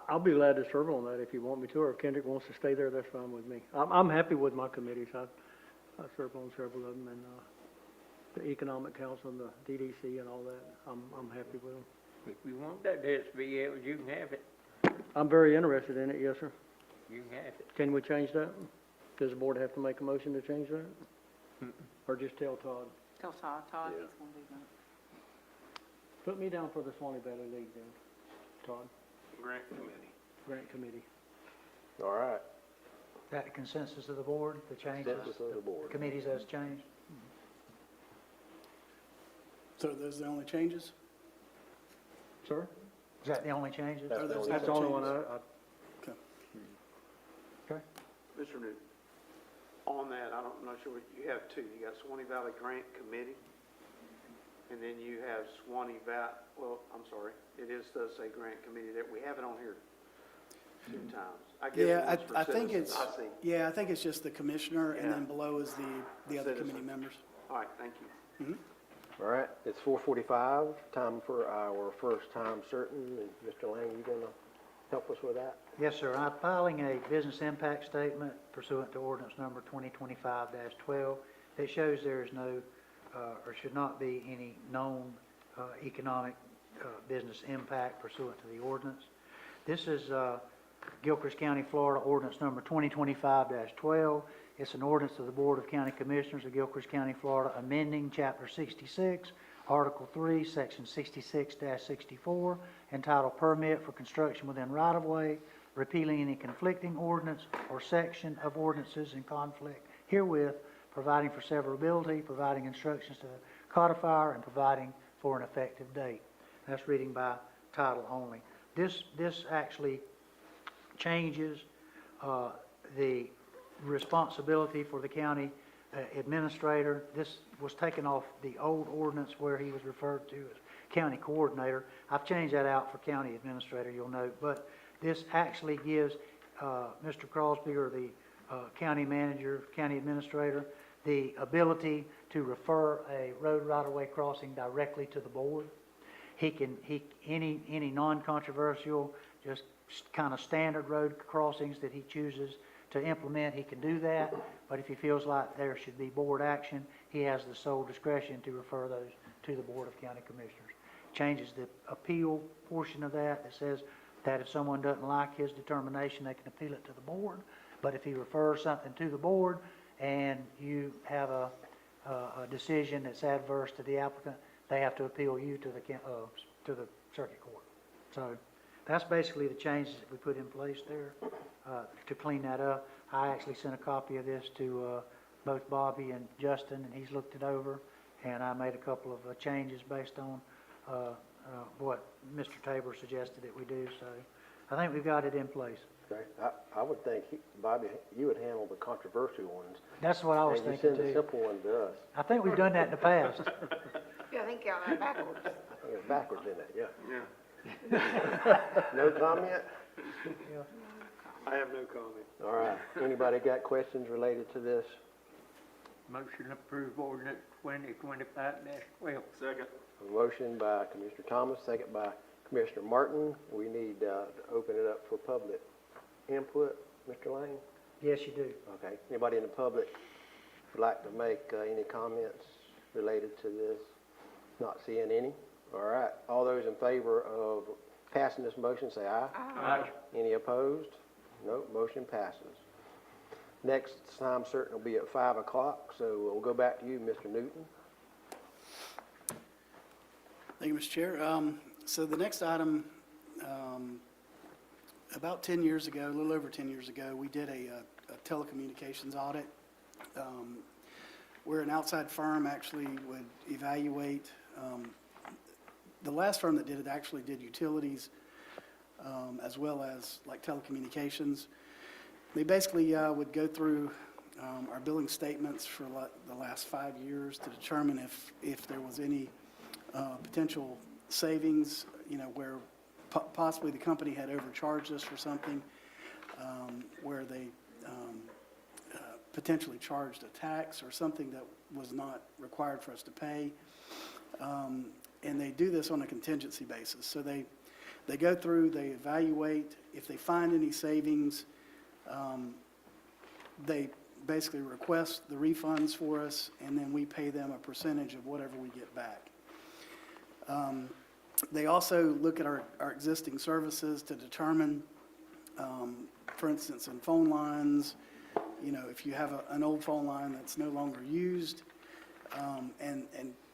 I'll be glad to serve on that if you want me to, or if Kendrick wants to stay there, that's fine with me. I'm happy with my committees. I serve on several of them, and the Economic Council and the DDC and all that. I'm happy with them. If you want that SBL, you can have it. I'm very interested in it, yes, sir. You can have it. Can we change that? Does the board have to make a motion to change that? Or just tell Todd? Tell Todd, Yeah. he's going to do that. Put me down for the Swanee Valley League then, Todd, Grant committee. Grant Committee. All right, Is that the consensus of the board, the changes? consensus of the board. Committees as changed? So those are the only changes? Sir? Is that the only changes? That's Are those That's the only one changes? I Okay. Mr. Newton, on that, I'm not sure, you have 2. You got Swanee Valley Grant Committee, and then you have Swanee Valley, well, I'm sorry, it does say Grant Committee, that we have it on here. 2 times. I guess it Yeah, was for I think citizens. it's, I see. yeah, I think it's just the commissioner, and Yeah. then below is the other committee Citizen. members. All right, thank you. All right, it's 4:45, time for our first time certain, and Mr. Lang, you gonna help us with that? Yes, sir. I'm filing a business impact statement pursuant to ordinance number 2025-12 that shows there is no, or should not be any known economic business impact pursuant to the ordinance. This is Gilchrist County, Florida, ordinance number 2025-12. It's an ordinance of the Board of County Commissioners of Gilchrist County, Florida, amending Chapter 66, Article 3, Section 66-64, entitled Permit for Construction Within Right-of-Way, repealing any conflicting ordinance or section of ordinances in conflict herewith, providing for severability, providing instructions to the codifier, and providing for an effective date. That's reading by title only. This actually changes the responsibility for the county administrator. This was taken off the old ordinance where he was referred to as county coordinator. I've changed that out for county administrator, you'll note. But this actually gives Mr. Crosby, or the county manager, county administrator, the ability to refer a road right-of-way crossing directly to the board. Any non-controversial, just kind of standard road crossings that he chooses to implement, he can do that. But if he feels like there should be board action, he has the sole discretion to refer those to the Board of County Commissioners. Changes the appeal portion of that says that if someone doesn't like his determination, they can appeal it to the board. But if he refers something to the board and you have a decision that's adverse to the applicant, they have to appeal you to the circuit court. So that's basically the changes that we put in place there to clean that up. I actually sent a copy of this to both Bobby and Justin, and he's looked it over, and I made a couple of changes based on what Mr. Tabor suggested that we do. So I think we've got it in place. Okay, I would think, Bobby, you would handle the controversial ones. That's what I was And you thinking send the too. simple one to us. I think we've done that in the past. Yeah, I think y'all are backwards. I think it's backwards, isn't it? Yeah. Yeah, No comment? I have no comment. All right. Anybody got questions related to this? Motion to approve ordinance 2025-12. Second. A motion by Commissioner Thomas, second by Commissioner Martin. We need to open it up for public input. Mr. Lane? Yes, you do. Okay. Anybody in the public would like to make any comments related to this? Not seeing any. All right. All those in favor of passing this motion, say aye. Aye. Any opposed? No, motion passes. Next time certain will be at 5 o'clock, so we'll go back to you, Mr. Newton. Thank you, Mr. Chair. So the next item, about 10 years ago, a little over 10 years ago, we did a telecommunications audit where an outside firm actually would evaluate. The last firm that did it actually did utilities as well as like telecommunications. They basically would go through our billing statements for the last 5 years to determine if there was any potential savings, where possibly the company had overcharged us for something, where they potentially charged a tax or something that was not required for us to pay. And they do this on a contingency basis. So they go through, they evaluate. If they find any savings, they basically request the refunds for us, and then we pay them a percentage of whatever we get back. They also look at our existing services to determine, for instance, in phone lines, if you have an old phone line that's no longer used, and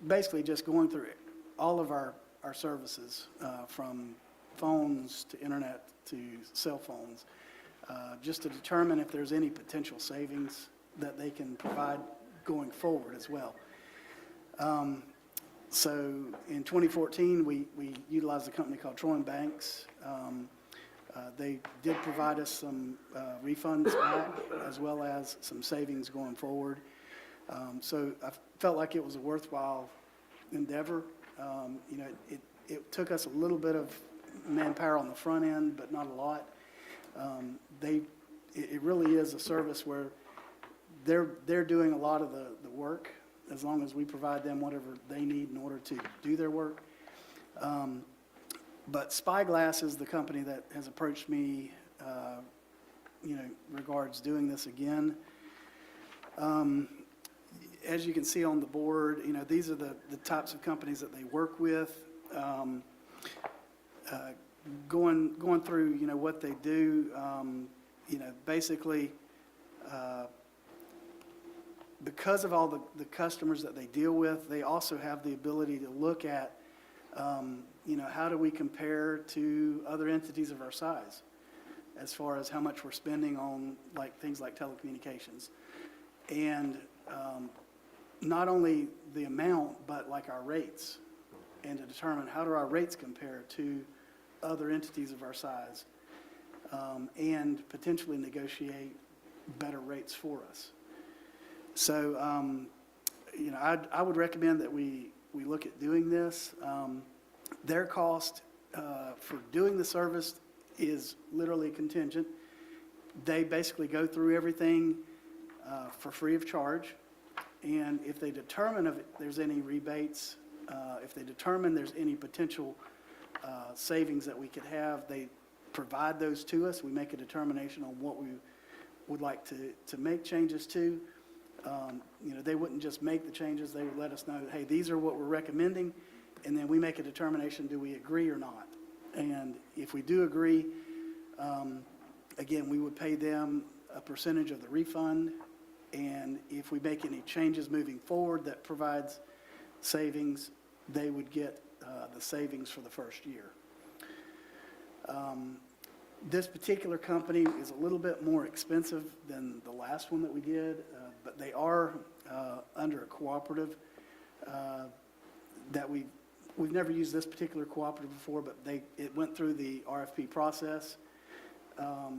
basically just going through all of our services, from phones to internet to cell phones, just to determine if there's any potential savings that they can provide going forward as well. So in 2014, we utilized a company called Troy & Banks. They did provide us some refunds back as well as some savings going forward. So I felt like it was a worthwhile endeavor. It took us a little bit of manpower on the front end, but not a lot. It really is a service where they're doing a lot of the work, as long as we provide them whatever they need in order to do their work. But Spyglass is the company that has approached me, regards doing this again. As you can see on the board, these are the types of companies that they work with. Going through, what they do, basically, because of all the customers that they deal with, they also have the ability to look at, how do we compare to other entities of our size as far as how much we're spending on things like telecommunications. And not only the amount, but our rates, and to determine how do our rates compare to other entities of our size, and potentially negotiate better rates for us. So, I would recommend that we look at doing this. Their cost for doing the service is literally contingent. They basically go through everything for free of charge. And if they determine if there's any rebates, if they determine there's any potential savings that we could have, they provide those to us. We make a determination on what we would like to make changes to. They wouldn't just make the changes. They would let us know, hey, these are what we're recommending, and then we make a determination, do we agree or not? And if we do agree, again, we would pay them a percentage of the refund. And if we make any changes moving forward that provides savings, they would get the savings for the first year. This particular company is a little bit more expensive than the last one that we did, but they are under a cooperative that we've never used this particular cooperative before, but it went through the RFP process,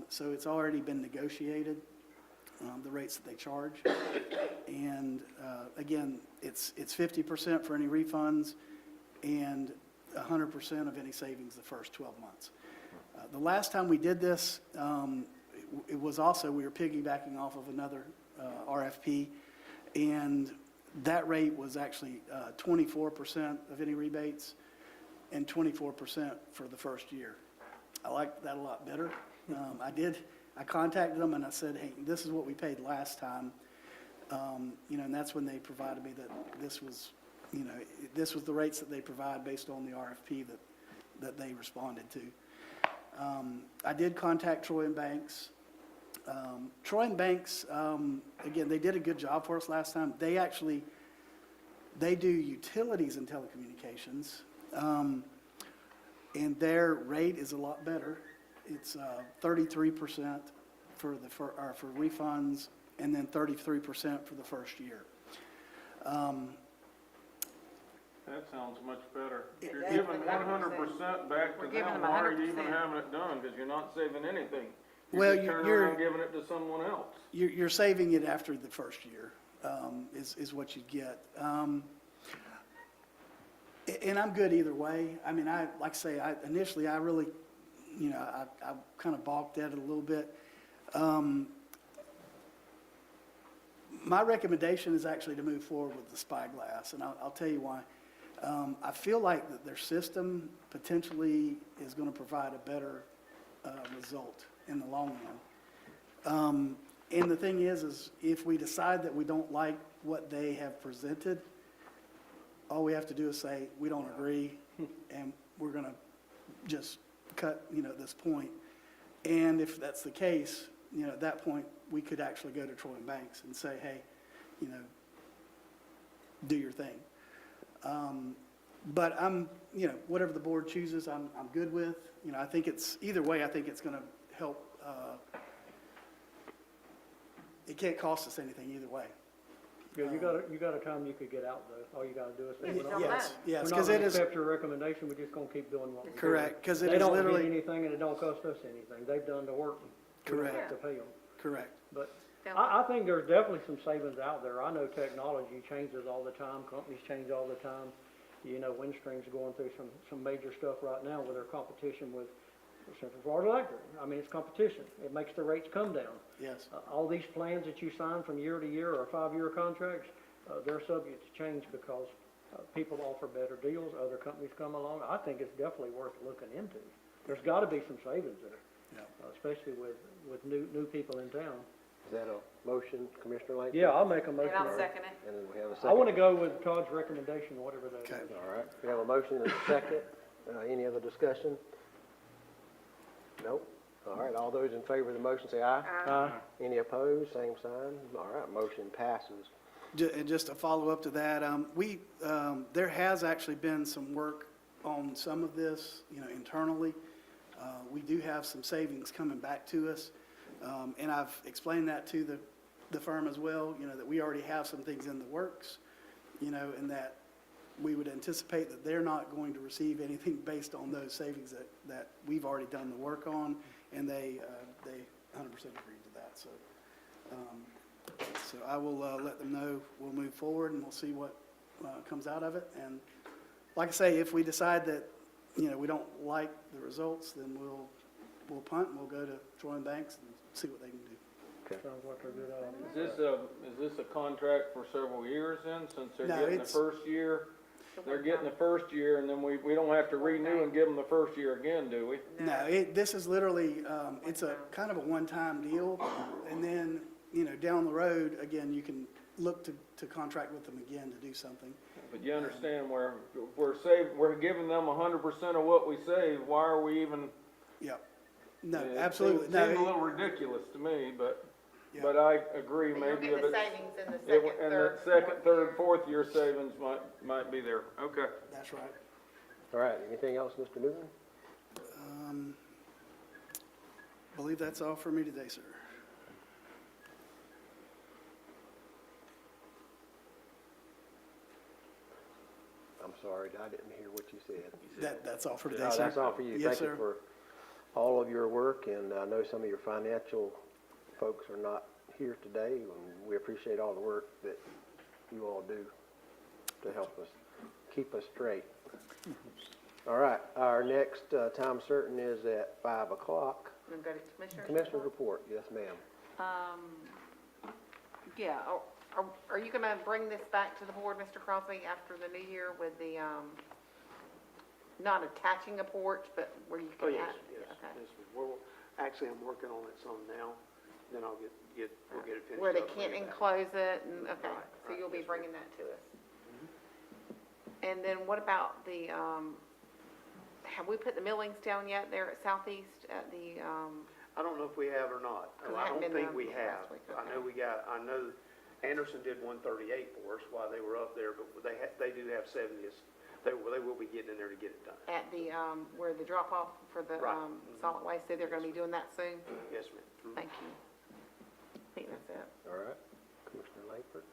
so it's already been negotiated. The rates that they charge. And again, it's 50% for any refunds and 100% of any savings the first 12 months. The last time we did this, it was also, we were piggybacking off of another RFP, and that rate was actually 24% of any rebates and 24% for the first year. I liked that a lot better. I contacted them and I said, hey, this is what we paid last time. And that's when they provided me that this was the rates that they provide based on the RFP that they responded to. I did contact Troy and Banks. Troy and Banks, again, they did a good job for us last time. They do utilities and telecommunications, and their rate is a lot better. It's 33% for refunds, and then 33% for the first year. That sounds much better. If you're Yeah, giving that's 100% back We're to giving them, them why are you even 100%. having it done? Because you're not saving anything. Well, You're just turning around giving it to someone else. You're saving it after the first year, is what you get. And I'm good either way. I mean, initially I really, I kind of balked at it a little bit. My recommendation is actually to move forward with the Spyglass, and I'll tell you why. I feel like that their system potentially is going to provide a better result in the long run. And the thing is if we decide that we don't like what they have presented, all we have to do is say, we don't agree, and we're going to just cut, this point. And if that's the case, at that point, we could actually go to Troy and Banks and say, hey, do your thing. But I'm, whatever the board chooses, I'm good with. I think either way, I think it's going to help. It can't cost us anything either way. Yeah, you got a time you could get out though. All you gotta do is say, we're not Yes, we're because not it gonna is, accept your recommendation, we're just gonna keep doing what we're doing. correct, because it They is don't get literally, anything and it don't cost us anything. They've done the work. We don't have Correct. to pay them. correct. But They'll- I think there's definitely some savings out there. I know technology changes all the time, companies change all the time. Windstream's going through some major stuff right now with their competition with Central Florida Electric. I mean, it's competition. It makes the rates come down. Yes. All these plans that you sign from year to year or 5-year contracts, they're subject to change because people offer better deals, other companies come along. I think it's definitely worth looking into. There's gotta be some savings there, Yeah. Especially with new people in town. Is that a motion, Commissioner Langford? Yeah, I'll make a motion. And I'll second it. And then we have a I second. wanna go with Todd's recommendation, whatever that Okay. is. All right, we have a motion and a second. Any other discussion? Nope. All right, all those in favor of the motion say aye. Any opposed, same sign. All right, motion passes. And just to follow up to that, there has actually been some work on some of this, internally. We do have some savings coming back to us, and I've explained that to the firm as well, that we already have some things in the works, and that we would anticipate that they're not going to receive anything based on those savings that we've already done the work on, and they 100% agreed to that, so. So I will let them know, we'll move forward and we'll see what comes out of it. And like I say, if we decide that, we don't like the results, then we'll punt and we'll go to Troy and Banks and see what they can do. Sounds like a good idea. Is this a contract for several years then, since they're No, getting the it's- first year? They're getting the first year, and then we don't have to renew and give them the first year again, do we? No, this is literally, it's a kind of a one-time deal. And then, down the road, again, you can look to contract with them again to do something. But you understand where we're giving them 100% of what we save, why are we even? Yep. No, It absolutely. Seems No, a little ridiculous to me, but Yeah. I agree, But you'll maybe get if the it's. savings in the And second, the third, second, fourth third, year. fourth year savings might be there, okay. That's right. All right, anything else, Mr. Newman? I believe that's all for me today, sir. I'm sorry, I didn't hear what you said. That's all for today, Oh, sir. that's all for you. Yes, Thank you sir. for all of your work, and I know some of your financial folks are not here today, and we appreciate all the work that you all do to help us, keep us straight. All right, our next time certain is at 5 o'clock. And go to Commissioner's Commissioner's report. report, yes, ma'am. Yeah, are you gonna bring this back to the board, Mr. Crosby, after the new year with the, not attaching a porch, but where you Oh, can yes, add? yes, Okay. yes. Actually, I'm working on it some now, then we'll get it finished. Where they up, can't bring it back. enclose it, and, okay, Right, so right, you'll be yes, bringing that to us. And then what about the, have we put the millings down yet there at Southeast at the, I don't know if we have or not. 'Cause I I hadn't don't been think we there have. last week, I know Anderson did 138 for us while they were up there, but they do have 70s. They will be getting in there to get it done. at the, where the drop-off for the, Right. solid waste, so they're gonna be doing that soon? Yes, ma'am. Mhm. Thank you. I think that's it. All right, Commissioner Langford.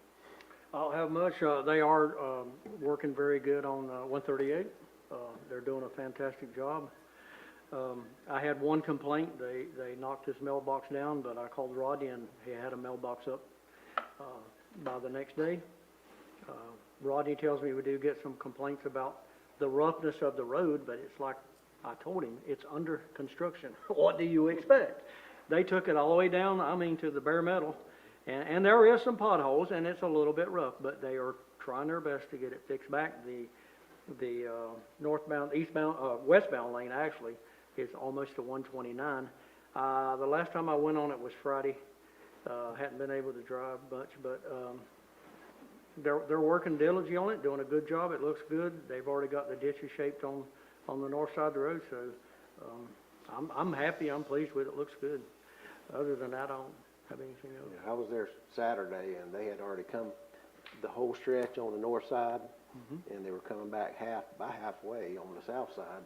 I don't have much. They are working very good on 138. They're doing a fantastic job. I had one complaint. They knocked his mailbox down, but I called Rodney and he had a mailbox up by the next day. Rodney tells me we do get some complaints about the roughness of the road, but it's like I told him, it's under construction. What do you expect? They took it all the way down, to the bare metal. And there is some potholes, and it's a little bit rough, but they are trying their best to get it fixed back. The westbound lane actually is almost to 129. The last time I went on it was Friday. Hadn't been able to drive much, but they're working diligently on it, doing a good job. It looks good. They've already got the ditches shaped on the north side of the road, so I'm happy. I'm pleased with it. Looks good. Other than that, I don't have anything else. Yeah, I was there Saturday, and they had already come the whole stretch on the north side, and they were coming back halfway on the south side.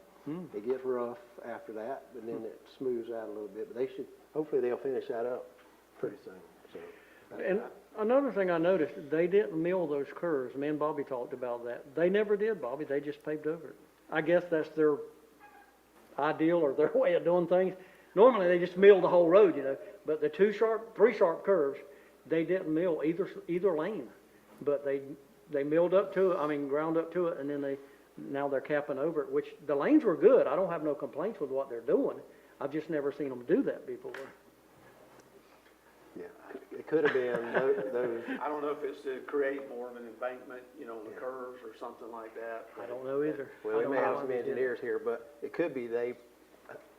It gets rough after that, but then it smooths out a little bit. But hopefully they'll finish that up pretty soon. So, And another thing I noticed, they didn't mill those curves. Me and Bobby talked about that. They never did, Bobby. They just paved over it. I guess that's their ideal or their way of doing things. Normally, they just mill the whole road, but the three sharp curves, they didn't mill either lane. But they milled up to it, ground up to it, and then now they're capping over it, which the lanes were good. I don't have no complaints with what they're doing. I've just never seen them do that before. Yeah, it could have been those, I don't know if it's to create more of an embankment, you know, on the curves or something like that. I don't know either. well, I we don't may know have how some they did it. engineers here, but it could be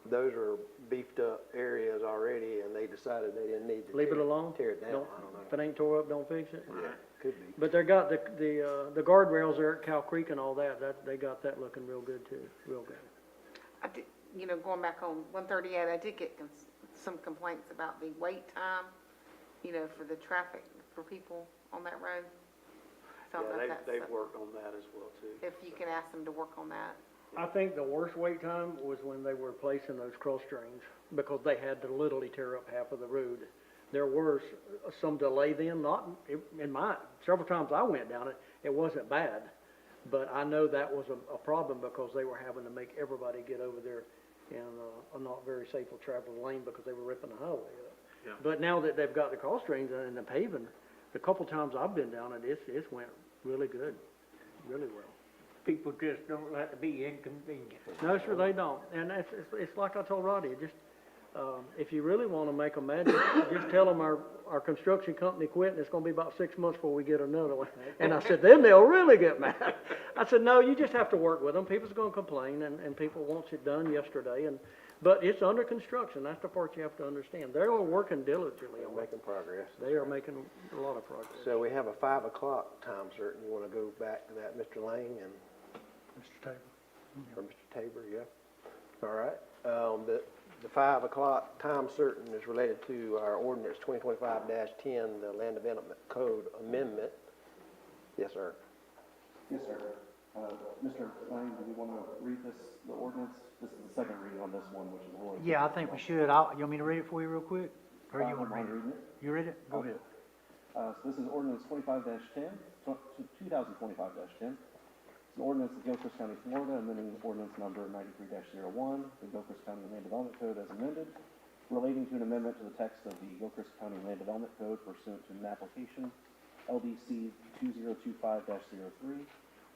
those are beefed up areas already and they decided they didn't need to Leave it alone? tear it down. Don't- I don't know. If it ain't tore up, don't fix it. Yeah, could be. But they got the guardrails there at Cow Creek and all that, they got that looking real good too, real good. I did, you know, going back on 138, I did get some complaints about the wait time, you know, for the traffic, for people on that road. So I don't know if Yeah, that's they've worked on that as well, too. if you can ask them to work on that. I think the worst wait time was when they were placing those cross drains, because they had to literally tear up half of the road. There were some delay then, not, several times I went down it, it wasn't bad. But I know that was a problem because they were having to make everybody get over there in a not very safe traveled lane because they were ripping the highway up. Yeah. But now that they've got the cross drains and the paving, the couple times I've been down it, it's went really good, really well. People just don't like to be inconvenienced. No, sir, they don't. And it's like I told Roddy, just, if you really want to make them mad, just tell them our construction company quit and it's going to be about 6 months before we get another one. And I said, then they'll really get mad. I said, no, you just have to work with them. People's going to complain and people wants it done yesterday. But it's under construction. That's the part you have to understand. They're working diligently on They're it. making progress. They are making a lot of progress. So we have a 5 o'clock time certain. You want to go back to that, Mr. Lang and, Mr. Taylor. or Mr. Tabor, yeah? All right. The 5 o'clock time certain is related to our ordinance 2025-10, the Land Development Code Amendment. Yes, sir. Yes, sir. Mr. Lang, do you want to read the ordinance? This is the second reading on this one, which is a little. Yeah, I think we should. You want me to read it for you real quick? Or you want to read it? You read it? Go ahead. So this is ordinance 25-10, 2025-10. It's an ordinance of Gilchrist County, Florida, amending ordinance number 93-01, the Gilchrist County Land Development Code as amended, relating to an amendment to the text of the Gilchrist County Land Development Code pursuant to an application LDC 2025-03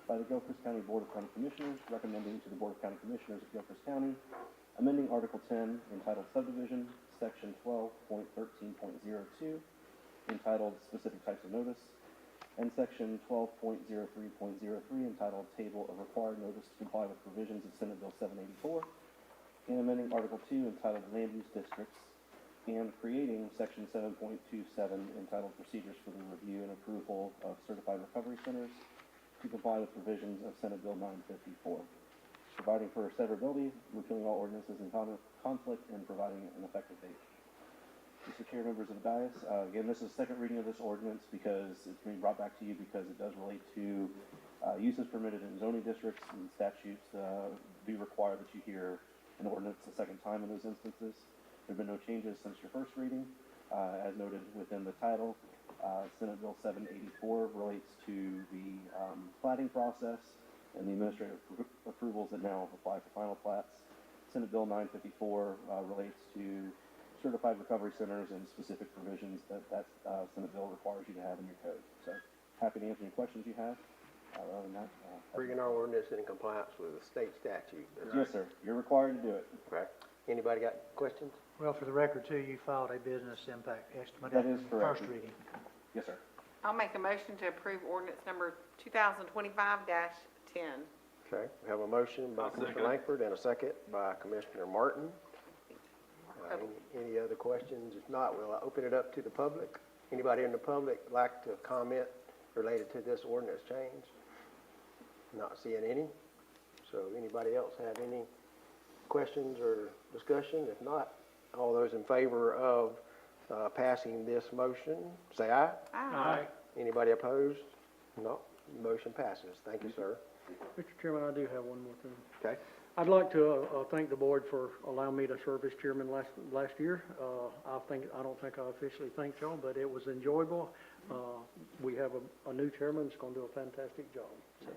by the Gilchrist County Board of County Commissioners, recommending to the Board of County Commissioners of Gilchrist County, amending Article 10 entitled Subdivision, Section 12.13.02, entitled Specific Types of Notice, and Section 12.03.03 entitled Table of Required Notice to comply with provisions of Senate Bill 784, and amending Article 2 entitled Land Use Districts, and creating Section 7.27 entitled Procedures for the Review and Approval of Certified Recovery Centers to comply with provisions of Senate Bill 954, providing for severability, repealing all ordinances in conflict, and providing an effective date. Mr. Chair, members of the dais, again, this is the second reading of this ordinance because it's being brought back to you because it does relate to uses permitted in zoning districts, and statutes do require that you hear an ordinance a second time in those instances. There have been no changes since your first reading. As noted within the title, Senate Bill 784 relates to the plating process and the administrative approvals that now apply for final plats. Senate Bill 954 relates to certified recovery centers and specific provisions that Senate bill requires you to have in your code. So happy to answer any questions you have. Other than that, Bringing our ordinance in compliance with the state statute. yes, sir. You're required to do it. Right. Anybody got questions? Well, for the record too, you filed a business impact estimate That at is the correct. first reading. Yes, sir. I'll make a motion to approve ordinance number 2025-10. Okay, we have a motion by I'll Commissioner second. Langford and a second by Commissioner Martin. Any other questions? If not, we'll open it up to the public. Anybody in the public like to comment related to this ordinance change? Not seeing any. So anybody else have any questions or discussion? If not, all those in favor of passing this motion, say aye. Aye. Anybody opposed? No, motion passes. Thank you, sir. Mr. Chairman, I do have one more thing. Okay. I'd like to thank the board for allowing me to serve as chairman last year. I don't think I officially thanked y'all, but it was enjoyable. We have a new chairman that's going to do a fantastic job. So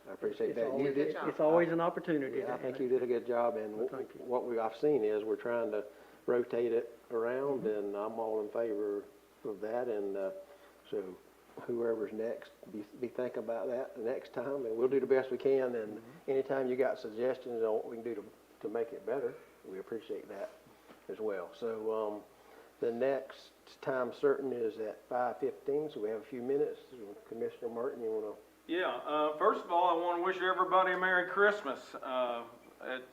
I appreciate it's that. You always- did, It's always an opportunity. yeah, I think you did a good job, and Well, thank you. what I've seen is we're trying to rotate it around, and I'm all in favor of that, and so whoever's next, be thinking about that the next time, and we'll do the best we can, and anytime you got suggestions on what we can do to make it better, we appreciate that as well. So, the next time certain is at 5:15, so we have a few minutes. Commissioner Martin, you wanna? Yeah, first of all, I want to wish everybody a Merry Christmas.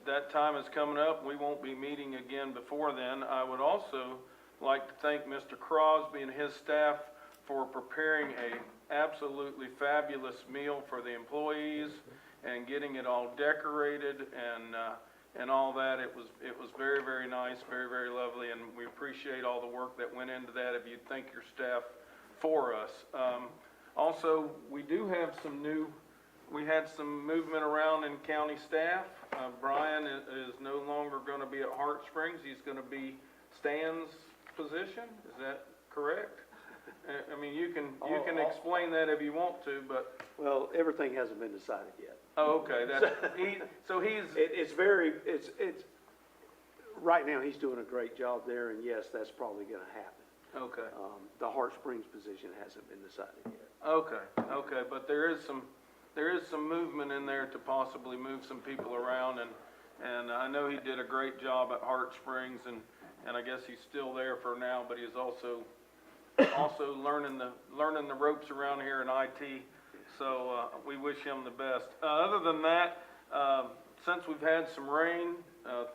That time is coming up. We won't be meeting again before then. I would also like to thank Mr. Crosby and his staff for preparing a absolutely fabulous meal for the employees and getting it all decorated and all that. It was very, very nice, very, very lovely, and we appreciate all the work that went into that. If you'd thank your staff for us. Also, we do have we had some movement around in county staff. Brian is no longer going to be at Hart Springs. He's going to be Stan's position. Is that correct? I mean, you can explain that if you want to, but. Well, everything hasn't been decided yet. Oh, okay, It's, right now, he's doing a great job there, and yes, that's probably gonna happen. okay, The Hart Springs position hasn't been decided yet. okay, but there is some movement in there to possibly move some people around, and I know he did a great job at Hart Springs, and I guess he's still there for now, but he's also learning the ropes around here in IT. So we wish him the best. Other than that, since we've had some rain,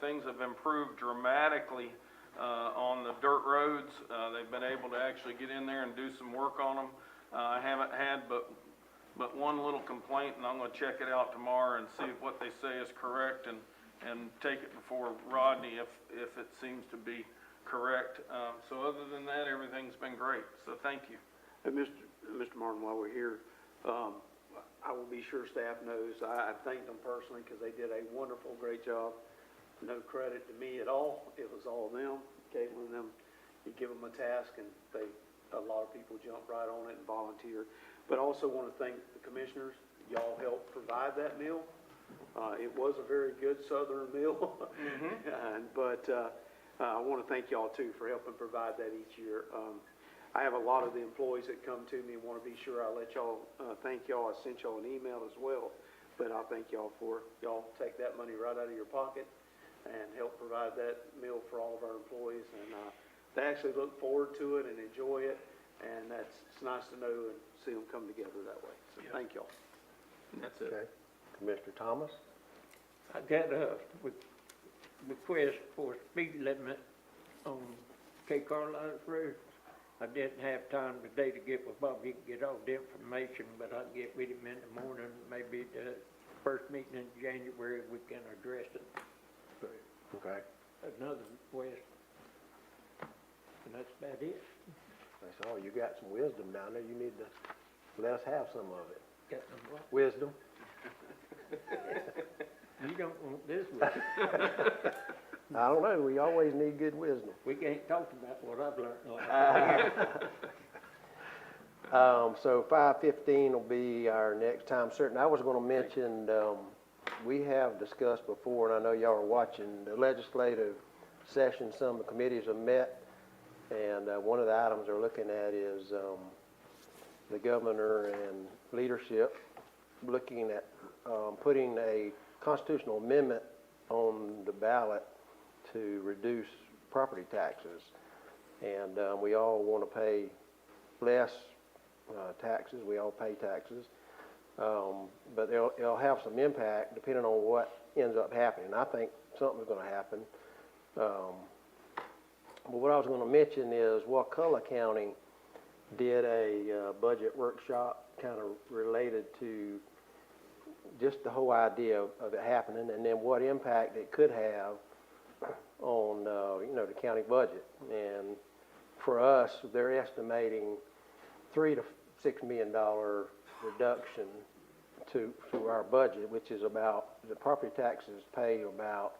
things have improved dramatically on the dirt roads. They've been able to actually get in there and do some work on them. I haven't had but one little complaint, and I'm going to check it out tomorrow and see if what they say is correct and take it before Rodney if it seems to be correct. So other than that, everything's been great. So thank you. And Mr. Martin, while we're here, I will be sure staff knows, I thanked them personally because they did a wonderful, great job. No credit to me at all. It was all them. Caitlin and them, you give them a task and a lot of people jump right on it and volunteer. But I also want to thank the commissioners. Y'all helped provide that meal. It was a very good Southern meal. But I want to thank y'all too for helping provide that each year. I have a lot of the employees that come to me and want to be sure I let y'all, thank y'all. I sent y'all an email as well, but I'll thank y'all for y'all take that money right out of your pocket and help provide that meal for all of our employees. And they actually look forward to it and enjoy it, and it's nice to know and see them come together that way. So thank y'all. That's it. Okay. Commissioner Thomas? I got a request for a speed limit on K. Carlisle's Road. I didn't have time today to get with Bob. He can get all the information, but I'll get with him in the morning. Maybe the first meeting in January, we can address it. Okay. Another request, and that's about it. That's all. You got some wisdom down there. You need to let us have some of it. Got some what? Wisdom. You don't want this one. I don't know. We always need good wisdom. We can't talk about what I've learned. So 5:15 will be our next time certain. I was going to mention, we have discussed before, and I know y'all are watching the legislative session. Some of the committees have met, and one of the items they're looking at is the governor and leadership looking at putting a constitutional amendment on the ballot to reduce property taxes. And we all want to pay less taxes. We all pay taxes. But it'll have some impact depending on what ends up happening. I think something's going to happen. But what I was going to mention is Wakulla County did a budget workshop kind of related to just the whole idea of it happening and then what impact it could have on, the county budget. And for us, they're estimating $3 to $6 million reduction to our budget, which is about, the property taxes pay about,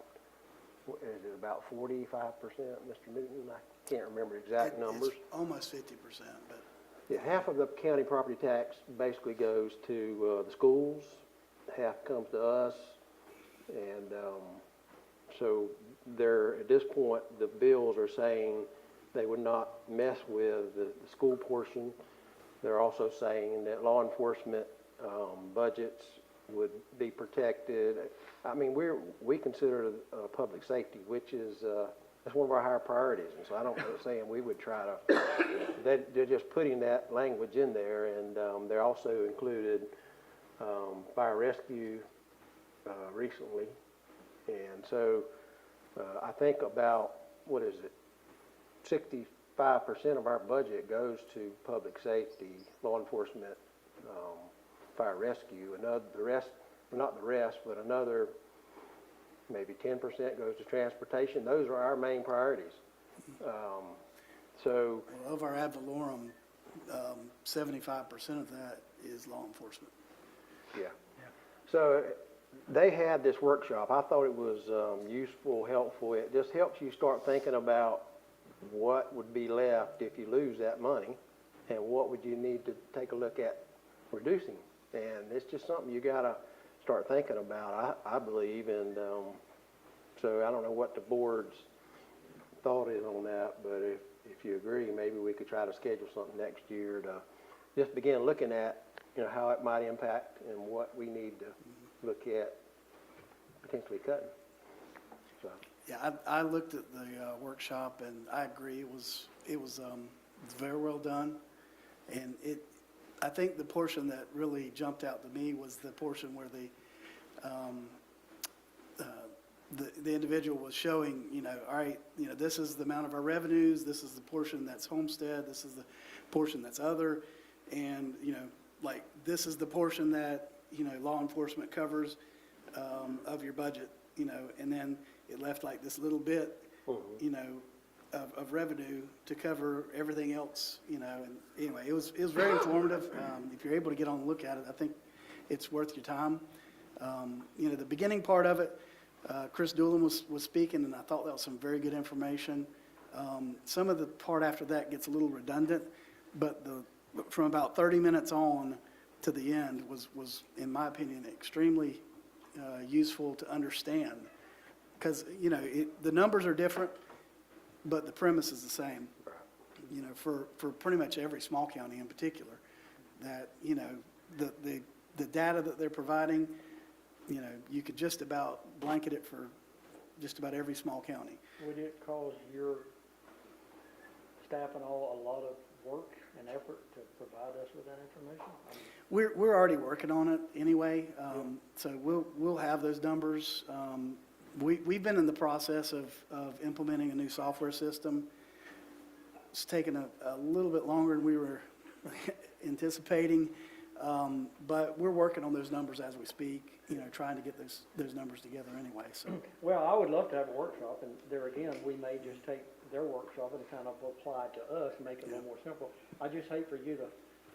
is it about 45%, Mr. Newton? I can't remember exact numbers. It's almost 50%, but. Yeah, half of the county property tax basically goes to the schools, half comes to us, and so at this point, the bills are saying they would not mess with the school portion, they're also saying that law enforcement, budgets would be protected. I mean, we consider, public safety, which is, that's one of our higher priorities, and so I don't know, saying we would try to, they're just putting that language in there, and, they're also included, fire rescue, recently. And so, I think about, what is it, 65% of our budget goes to public safety, law enforcement, fire rescue, the rest, not the rest, but another maybe 10% goes to transportation. Those are our main priorities. So, Well, of our ad valorem, 75% of that is law enforcement. yeah. So they had this workshop. I thought it was useful, helpful. It just helps you start thinking about what would be left if you lose that money, and what would you need to take a look at reducing. And it's just something you got to start thinking about, I believe. And so I don't know what the board's thought is on that, but if you agree, maybe we could try to schedule something next year to just begin looking at, how it might impact and what we need to look at potentially cutting. So. Yeah, I looked at the workshop, and I agree, it was very well done. And I think the portion that really jumped out to me was the portion where the individual was showing, all right, this is the amount of our revenues, this is the portion that's homestead, this is the portion that's other, and, like, this is the portion that, law enforcement covers of your budget, and then it left like this little bit, of revenue to cover everything else, and anyway, it was very informative. If you're able to get on and look at it, I think it's worth your time. The beginning part of it, Chris Doolin was speaking, and I thought that was some very good information. Some of the part after that gets a little redundant, but from about 30 minutes on to the end was in my opinion, extremely useful to understand. Because, the numbers are different, but the premise is the same. For pretty much every small county in particular, that, the data that they're providing, you could just about blanket it for just about every small county. Would it cause your staff and all a lot of work and effort to provide us with that information? We're already working on it anyway, so we'll have those numbers. We've been in the process of implementing a new software system. It's taken a little bit longer than we were anticipating, but we're working on those numbers as we speak, trying to get those numbers together anyway, so. Well, I would love to have a workshop, and there again, we may just take their workshop and kind of apply it to us, make it a little more simple. I just hate for you to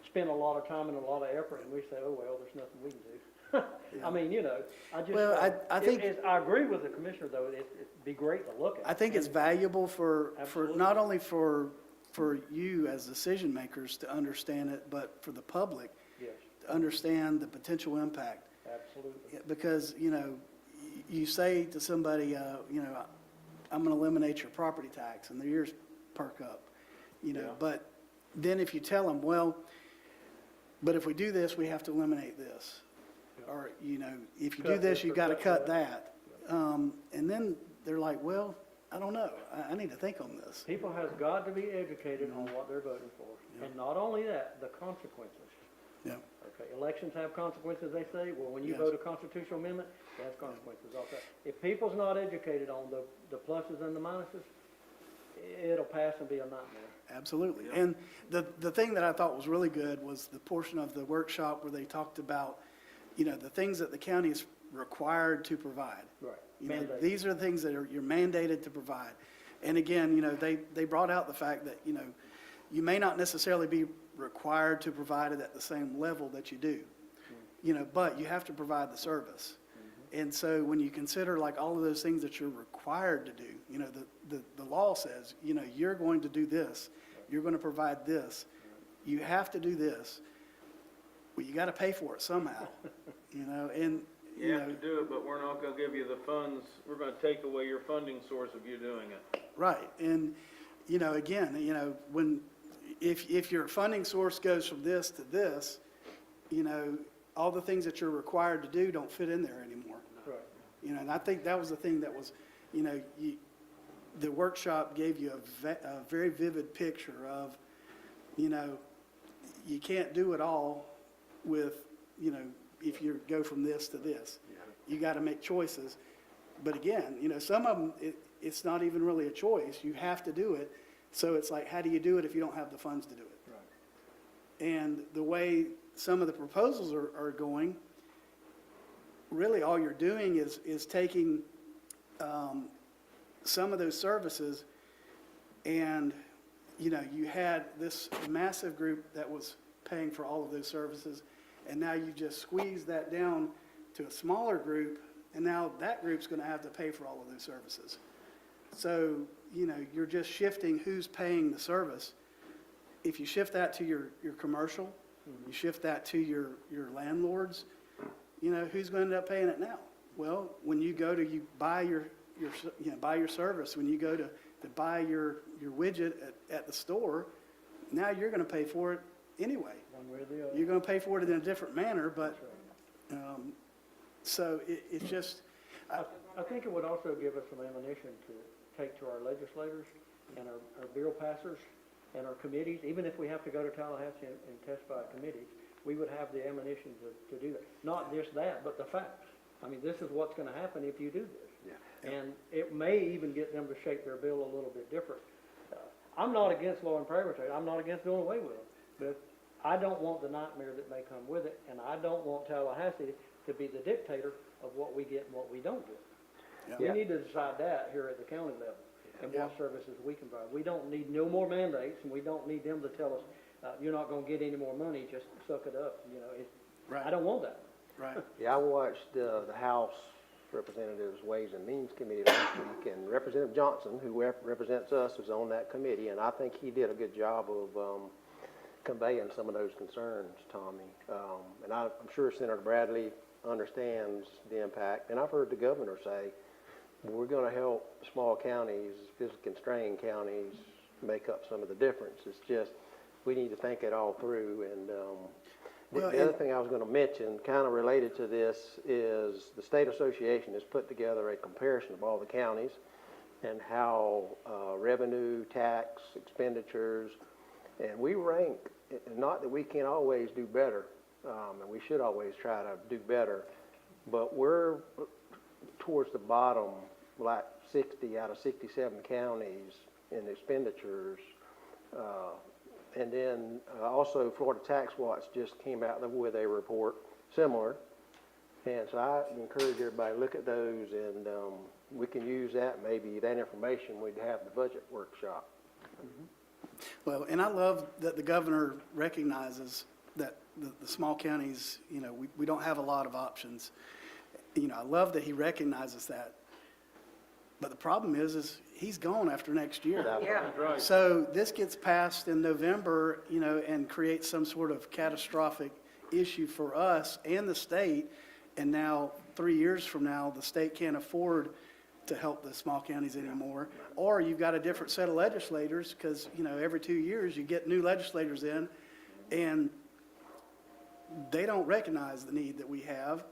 spend a lot of time and a lot of effort, and we say, oh, well, there's nothing we can do. I mean, I just. Well, I think. I agree with the commissioner, though, it'd be great to look at. I think it's valuable for Absolutely. not only for you as decision makers to understand it, but for the public Yes, to understand the potential impact. absolutely. Because, you say to somebody, I'm going to eliminate your property tax, and their ears perk up, But then if you tell them, well, but if we do this, we have to eliminate this. Or, if you do this, you got to cut that. And then they're like, well, I don't know. I need to think on this. People has got to be educated on what they're voting for. And not only that, the consequences. Yeah. Okay, elections have consequences, they say. Well, when you Yes. vote a constitutional amendment, it has consequences also. If people's not educated on the pluses and the minuses, it'll pass and be a nightmare. Absolutely. And the thing that I thought was really good was the portion of the workshop where they talked about, the things that the county is required to provide. Right. Mandated. These are the things that you're mandated to provide. And again, they brought out the fact that, you may not necessarily be required to provide it at the same level that you do, but you have to provide the service. And so when you consider like all of those things that you're required to do, the law says, you're going to do this, you're going to provide this, you have to do this. Well, you got to pay for it somehow, and You have to do it, but we're not gonna give you the funds, we're gonna take away your funding source of you doing it. right. And, again, when, if your funding source goes from this to this, all the things that you're required to do don't fit in there anymore. Right. And I think that was the thing that was, the workshop gave you a very vivid picture of, you can't do it all with, if you go from this to this. You got to make choices. But again, some of them, it's not even really a choice. You have to do it. So it's like, how do you do it if you don't have the funds to do it? Right. And the way some of the proposals are going, really all you're doing is taking some of those services, and you had this massive group that was paying for all of those services, and now you just squeeze that down to a smaller group, and now that group's going to have to pay for all of those services. So you're just shifting who's paying the service. If you shift that to your commercial, you shift that to your landlords, who's going to end up paying it now? Well, when you go to buy your service, when you go to buy your widget at the store, now you're going to pay for it anyway. One way or the other. You're going to pay for it in a different manner, but, so it's just, I think it would also give us some ammunition to take to our legislators and our bill passers and our committees. Even if we have to go to Tallahassee and testify at committees, we would have the ammunition to do that. Not just that, but the facts. I mean, this is what's going to happen if you do this. Yeah. And it may even get them to shape their bill a little bit different. I'm not against law and progress. I'm not against doing away with it. But I don't want the nightmare that may come with it, and I don't want Tallahassee to be the dictator of what we get and what we don't get. Yeah. We need to decide that here at the county level and what services we can provide. We don't need no more mandates, and we don't need them to tell us, you're not going to get any more money, just suck it up. Right. I don't want that. right. Yeah, I watched the House Representatives Ways and Means Committee last week, and Representative Johnson, who represents us, was on that committee, and I think he did a good job of conveying some of those concerns, Tommy. And I'm sure Senator Bradley understands the impact, and I've heard the governor say, we're going to help small counties, physically constrained counties, make up some of the difference. It's just, we need to think it all through. And the other thing I was going to mention, kind of related to this, is the state association has put together a comparison of all the counties and how revenue, tax, expenditures, and we rank, not that we can always do better, and we should always try to do better, but we're towards the bottom, like 60 out of 67 counties in expenditures. And then also Florida Tax Watch just came out with a report similar. And so I encourage everybody to look at those, and we can use that, maybe that information we'd have the budget workshop. Mm-hmm. Well, and I love that the governor recognizes that the small counties, we don't have a lot of options. I love that he recognizes that. But the problem is he's gone after next year. Yeah. Right. So this gets passed in November, and creates some sort of catastrophic issue for us and the state. And now, 3 years from now, the state can't afford to help the small counties anymore. Or you've got a different set of legislators, because, every 2 years you get new legislators in, and they don't recognize the need that we have,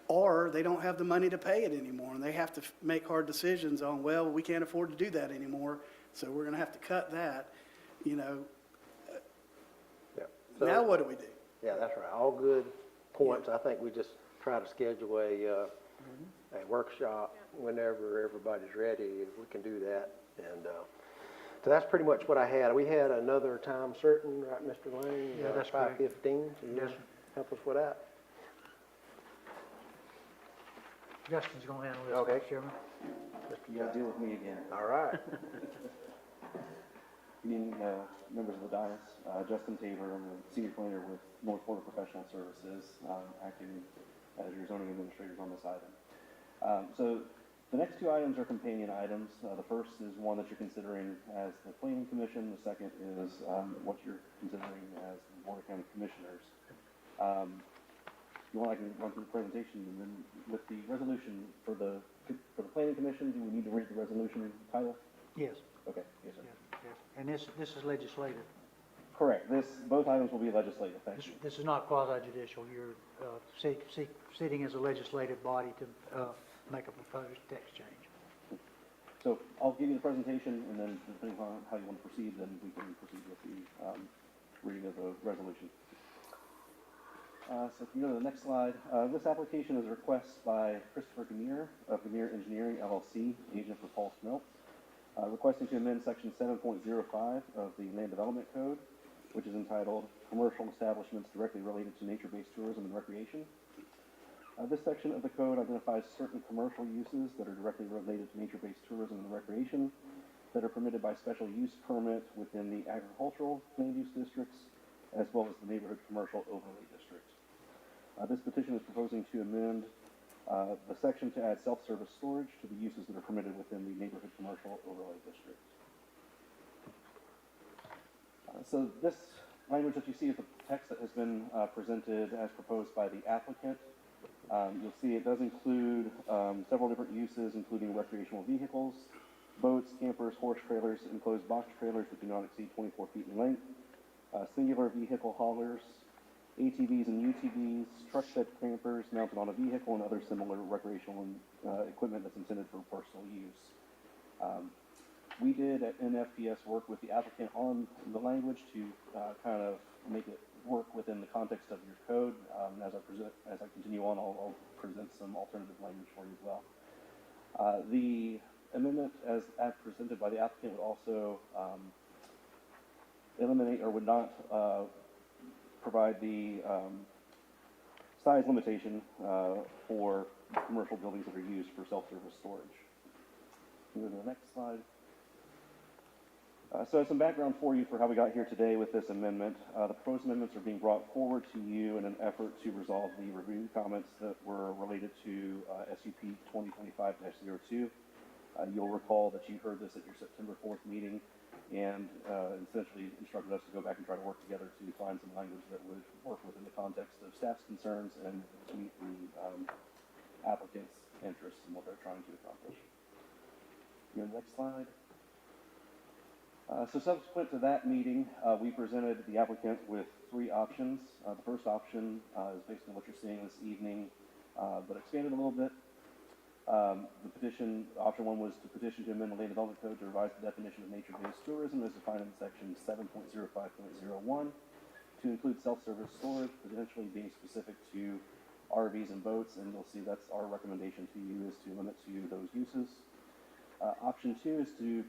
or they don't have the money to pay it anymore, and they have to make hard decisions on, well, we can't afford to do that anymore, so we're going to have to cut that, Yeah. So, Now what do we do? yeah, that's right. All good points. I think we just try to schedule a workshop whenever everybody's ready. We can do that. And so that's pretty much what I had. We had another time certain, right, Mr. Lane? Yeah, that's correct. 5:15. So you Yes, sir. help us with that. Justin's going to handle this, Okay. Mr. Chairman. You gotta deal with me again. All right. Evening, members of the dais. Justin Tabor, I'm the senior planner with North Florida Professional Services, acting as your zoning administrators on this item. So the next two items are companion items. The first is one that you're considering as the Planning Commission. The second is what you're considering as the Board of County Commissioners. You want, I can run through the presentation, and then with the resolution for the Planning Commission, do we need to read the resolution title? Yes, Okay, yes, sir. yes, yes. And this is legislative Correct. Both items will be legislative, thank you. This is not quasi-judicial. You're sitting as a legislative body to make a proposed text change. So I'll give you the presentation, and then depending on how you want to proceed, then we can proceed with the reading of the resolution. So if you go to the next slide, this application is a request by Christopher Gamir of Gamir Engineering LLC, agent for Paul Schmeltz, requesting to amend section 7.05 of the Land Development Code, which is entitled Commercial Establishments Directly Related to Nature-Based Tourism and Recreation. This section of the code identifies certain commercial uses that are directly related to nature-based tourism and recreation that are permitted by special use permit within the agricultural land use districts, as well as the neighborhood commercial overlay district. This petition is proposing to amend the section to add self-service storage to the uses that are permitted within the neighborhood commercial overlay district. So this language that you see is the text that has been presented as proposed by the applicant. You'll see it does include several different uses, including recreational vehicles, boats, campers, horse trailers, enclosed box trailers that do not exceed 24 feet in length, singular vehicle haulers, ATVs and UTVs, truck-bed campers mounted on a vehicle, and other similar recreational equipment that's intended for personal use. We did at NFPS work with the applicant on the language to kind of make it work within the context of your code. As I continue on, I'll present some alternative language for you as well. The amendment as presented by the applicant would also eliminate or would not provide the size limitation for commercial buildings that are used for self-service storage. Move to the next slide. So some background for you for how we got here today with this amendment. The proposed amendments are being brought forward to you in an effort to resolve the review comments that were related to SUP 2025-02. You'll recall that you heard this at your September 4th meeting and essentially instructed us to go back and try to work together to find some language that would work within the context of staff's concerns and to meet the applicant's interests in what they're trying to accomplish. Next slide. So subsequent to that meeting, we presented the applicant with three options. The first option is based on what you're seeing this evening, but expanded a little bit. The petition, option one was to petition to amend the Land Development Code to revise the definition of nature-based tourism as defined in section 7.05.01 to include self-service storage, potentially being specific to RVs and boats, and you'll see that's our recommendation to you is to limit to those uses. Option two is to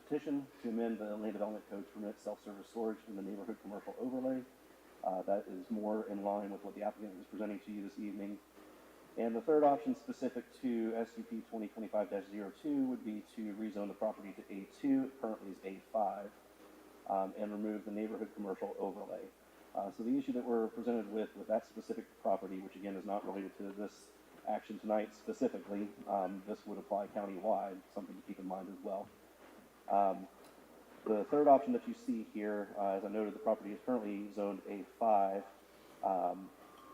petition to amend the Land Development Code to permit self-service storage in the neighborhood commercial overlay. That is more in line with what the applicant is presenting to you this evening. And the third option specific to SUP 2025-02 would be to rezone the property to A2, it currently is A5, and remove the neighborhood commercial overlay. So the issue that we're presented with that specific property, which again is not related to this action tonight specifically, this would apply countywide, something to keep in mind as well. The third option that you see here, as I noted, the property is currently zoned A5.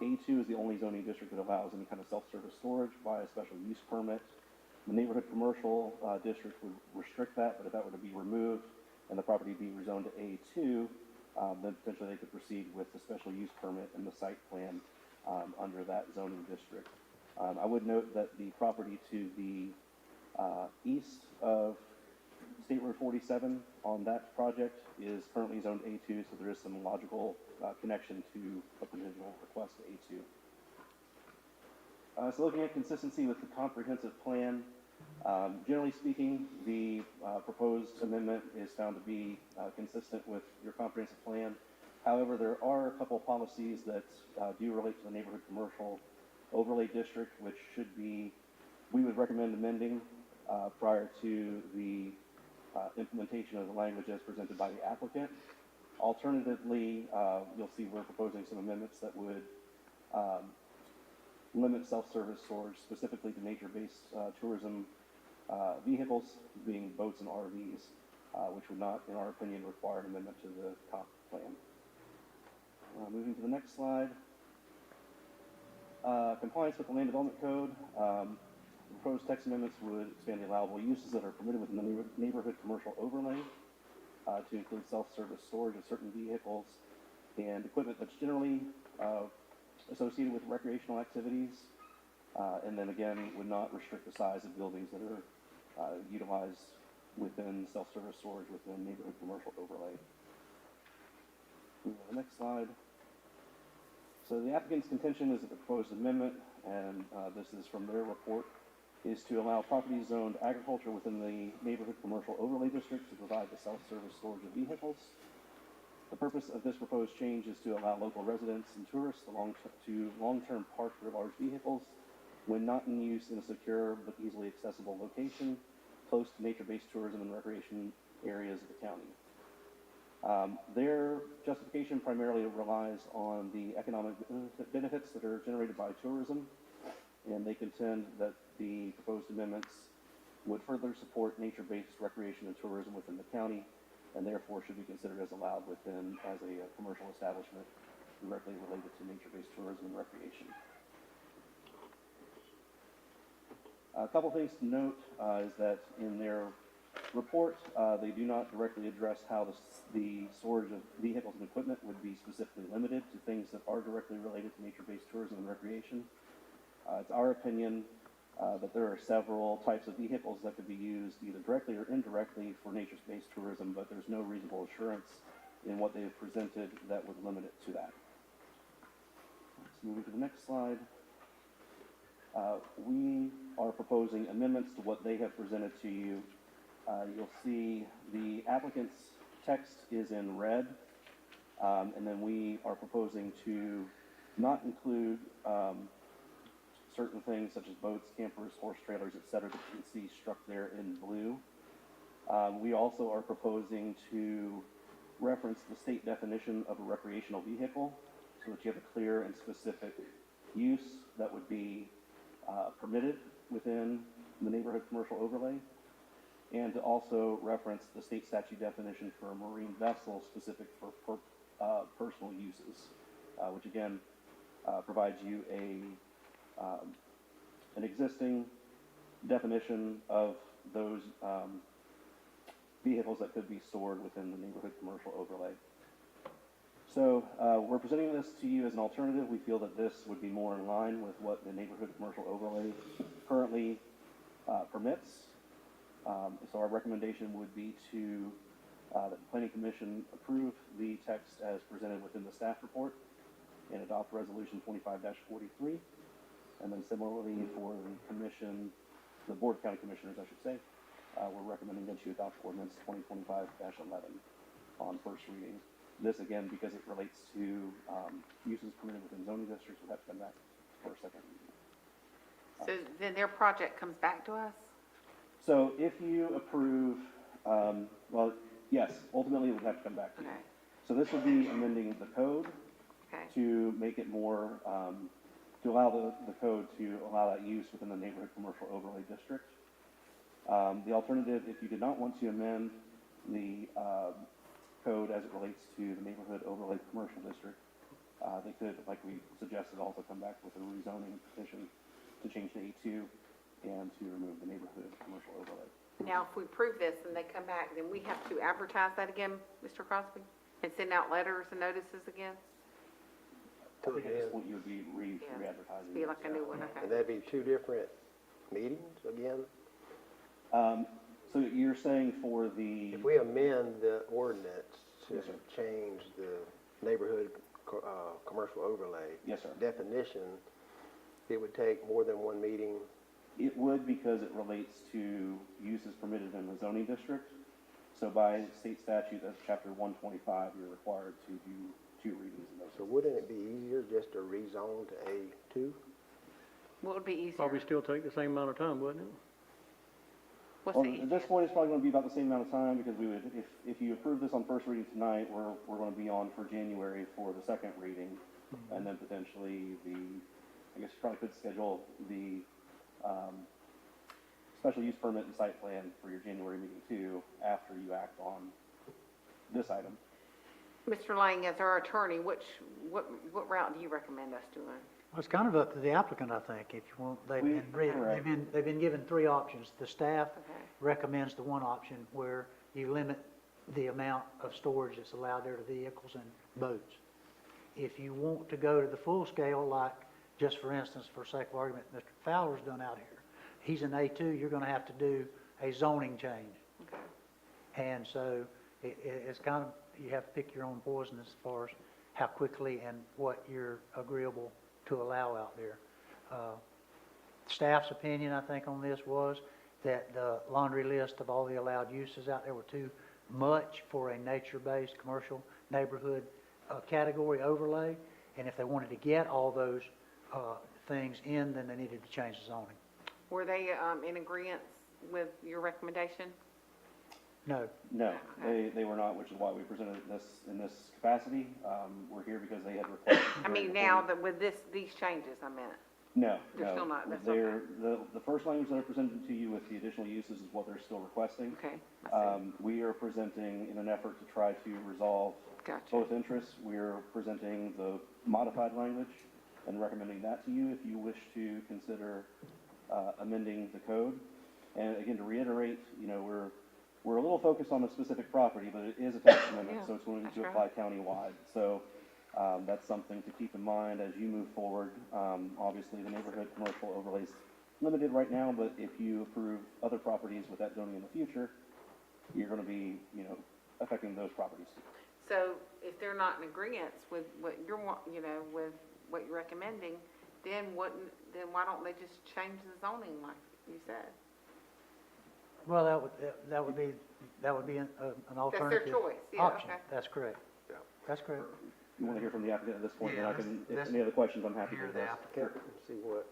A2 is the only zoning district that allows any kind of self-service storage by a special use permit. The neighborhood commercial district would restrict that, but if that were to be removed and the property be rezoned to A2, then potentially they could proceed with the special use permit and the site plan under that zoning district. I would note that the property to the east of State Road 47 on that project is currently zoned A2, so there is some logical connection to a potential request to A2. So looking at consistency with the comprehensive plan, generally speaking, the proposed amendment is found to be consistent with your comprehensive plan. However, there are a couple of policies that do relate to the neighborhood commercial overlay district, which we would recommend amending prior to the implementation of the language as presented by the applicant. Alternatively, you'll see we're proposing some amendments that would limit self-service storage specifically to nature-based tourism vehicles, being boats and RVs, which would not, in our opinion, require an amendment to the comp plan. Moving to the next slide. Compliance with the Land Development Code. The proposed text amendments would expand the allowable uses that are permitted within the neighborhood commercial overlay. to include self-service storage of certain vehicles and equipment that's generally associated with recreational activities. And then again, would not restrict the size of buildings that are utilized within self-service storage within neighborhood commercial overlay. Move to the next slide. So the applicant's contention is that the proposed amendment, and this is from their report, is to allow properties zoned agriculture within the neighborhood commercial overlay district to provide the self-service storage of vehicles. The purpose of this proposed change is to allow local residents and tourists to long-term park their large vehicles when not in use in a secure but easily accessible location, close to nature-based tourism and recreation areas of the county. Their justification primarily relies on the economic benefits that are generated by tourism, and they contend that the proposed amendments would further support nature-based recreation and tourism within the county, and therefore should be considered as allowed within as a commercial establishment directly related to nature-based tourism and recreation. A couple things to note is that in their report, they do not directly address how the storage of vehicles and equipment would be specifically limited to things that are directly related to nature-based tourism and recreation. It's our opinion that there are several types of vehicles that could be used either directly or indirectly for nature-based tourism, but there's no reasonable assurance in what they've presented that would limit it to that. Let's move to the next slide. We are proposing amendments to what they have presented to you. You'll see the applicant's text is in red, and then we are proposing to not include certain things such as boats, campers, horse trailers, etc. that you can see struck there in blue. We also are proposing to reference the state definition of a recreational vehicle so that you have a clear and specific use that would be permitted within the neighborhood commercial overlay, and to also reference the state statute definition for a marine vessel specific for personal uses, which again provides you an existing definition of those vehicles that could be stored within the neighborhood commercial overlay. So we're presenting this to you as an alternative. We feel that this would be more in line with what the neighborhood commercial overlay currently permits. So our recommendation would be to that the Planning Commission approve the text as presented within the staff report and adopt Resolution 25-43. And then similarly for the commission, the Board of County Commissioners, I should say, we're recommending that you adopt Ordinance 2025-11 on first reading. This, again, because it relates to uses permitted within zoning districts, would have to come back for a second reading. So then their project comes back to us? So if you approve, well, yes, ultimately it would have to come back to you. Okay. So this would be amending the code Okay. to make it more, to allow the code to allow that use within the neighborhood commercial overlay district. The alternative, if you did not want to amend the code as it relates to the neighborhood overlay commercial district, they could, like we suggested, also come back with a rezoning petition to change to A2 and to remove the neighborhood commercial overlay. Now, if we prove this and they come back, then we have to advertise that again, Mr. Crosby? And send out letters and notices again? I think at this point you would be re-advertising. Be like a new one, And okay. that'd be two different meetings again? So you're saying for the, If we amend the ordinance to Yes, sir. change the neighborhood commercial overlay yes, sir. definition, it would take more than one meeting? It would, because it relates to uses permitted in the zoning district. So by state statute, that's chapter 125, you're required to do 2 readings in those. So wouldn't it be easier just to rezone to A2? What would be easier? Probably still take the same amount of time, wouldn't it? What's Well, the at easier? this point, it's probably going to be about the same amount of time, because we would, if you approve this on first reading tonight, we're going to be on for January for the second reading, and then potentially I guess you probably could schedule the special use permit and site plan for your January meeting too, after you act on this item. Mr. Lang, as our attorney, what route do you recommend us doing? Well, it's kind of up to the applicant, I think, if you want, they've been given 3 options. The staff Okay. recommends the one option where you limit the amount of storage that's allowed there to vehicles and boats. If you want to go to the full scale, like, just for instance, for sake of argument, Mr. Fowler's done out here, he's an A2, you're gonna have to do a zoning change. Okay. And so it's kind of, you have to pick your own poison as far as how quickly and what you're agreeable to allow out there. Staff's opinion, I think, on this was that the laundry list of all the allowed uses out there were too much for a nature-based commercial neighborhood category overlay. And if they wanted to get all those things in, then they needed to change the zoning. Were they in agreement with your recommendation? No, they were not, which is why we presented this in this capacity. We're here because they had requested. I mean, now that with these changes, I meant. No, They're no. still not, that's They're, the first language that I presented to you with the additional uses is what they're still requesting. Okay, I see. We are presenting in an effort to try to resolve Gotcha. both interests. We're presenting the modified language and recommending that to you if you wish to consider amending the code. And again, to reiterate, you know, we're a little focused on a specific property, but it is a text amendment, Yeah, so it's going that's to right. apply countywide. So that's something to keep in mind as you move forward. Obviously, the neighborhood commercial overlay is limited right now, but if you approve other properties with that zoning in the future, you're going to be, you know, affecting those properties too. So if they're not in agreement with what you're, with what you're recommending, then why don't they just change the zoning like you said? Well, that would be an alternative choice, yeah, option. okay. That's correct. Yeah. That's correct. You want to hear from the applicant at this point, then I can, if let's any other questions, I'm happy to Hear the address. applicant and see what.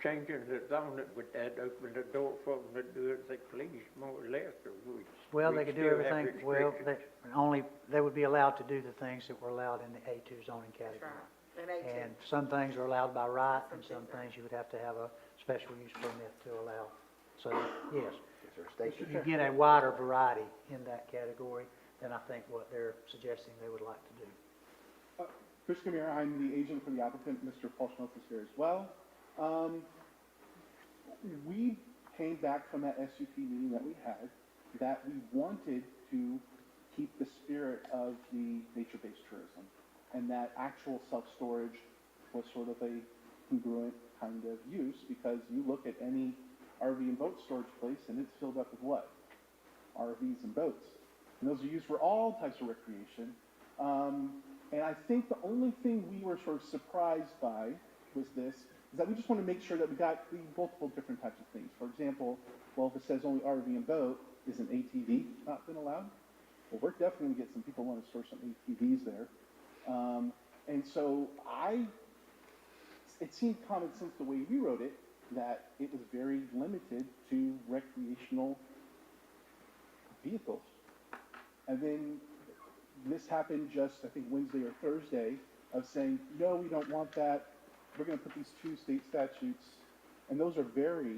Changing the zoning, would that open the door for them to do as they please, more or less, or would? Well, we they could do still have everything, well, restrictions? they would be allowed to do the things that were allowed in the A2 zoning That's category. right. And A2. And some things are allowed by right, and Some some things things you would have to have a special use permit to allow. So, yes, Is there a state? you get a wider variety in that category than I think what they're suggesting they would like to do. Mr. Mayor, I'm the agent for the applicant. Mr. Paul Schmeltz is here as well. We came back from that SUP meeting that we had that we wanted to keep the spirit of the nature-based tourism, and that actual self-storage was sort of a congruent kind of use, because you look at any RV and boat storage place and it's filled up with what? RVs and boats. And those are used for all types of recreation. And I think the only thing we were sort of surprised by was this, is that we just want to make sure that we got the multiple different types of things. For example, well, if it says only RV and boat, is an ATV not been allowed? Well, we're definitely going to get some people who want to store some ATVs there. And so it seemed common sense the way we wrote it, that it was very limited to recreational vehicles. And then this happened just, I think, Wednesday or Thursday, of saying, no, we don't want that. We're going to put these two state statutes, and those are very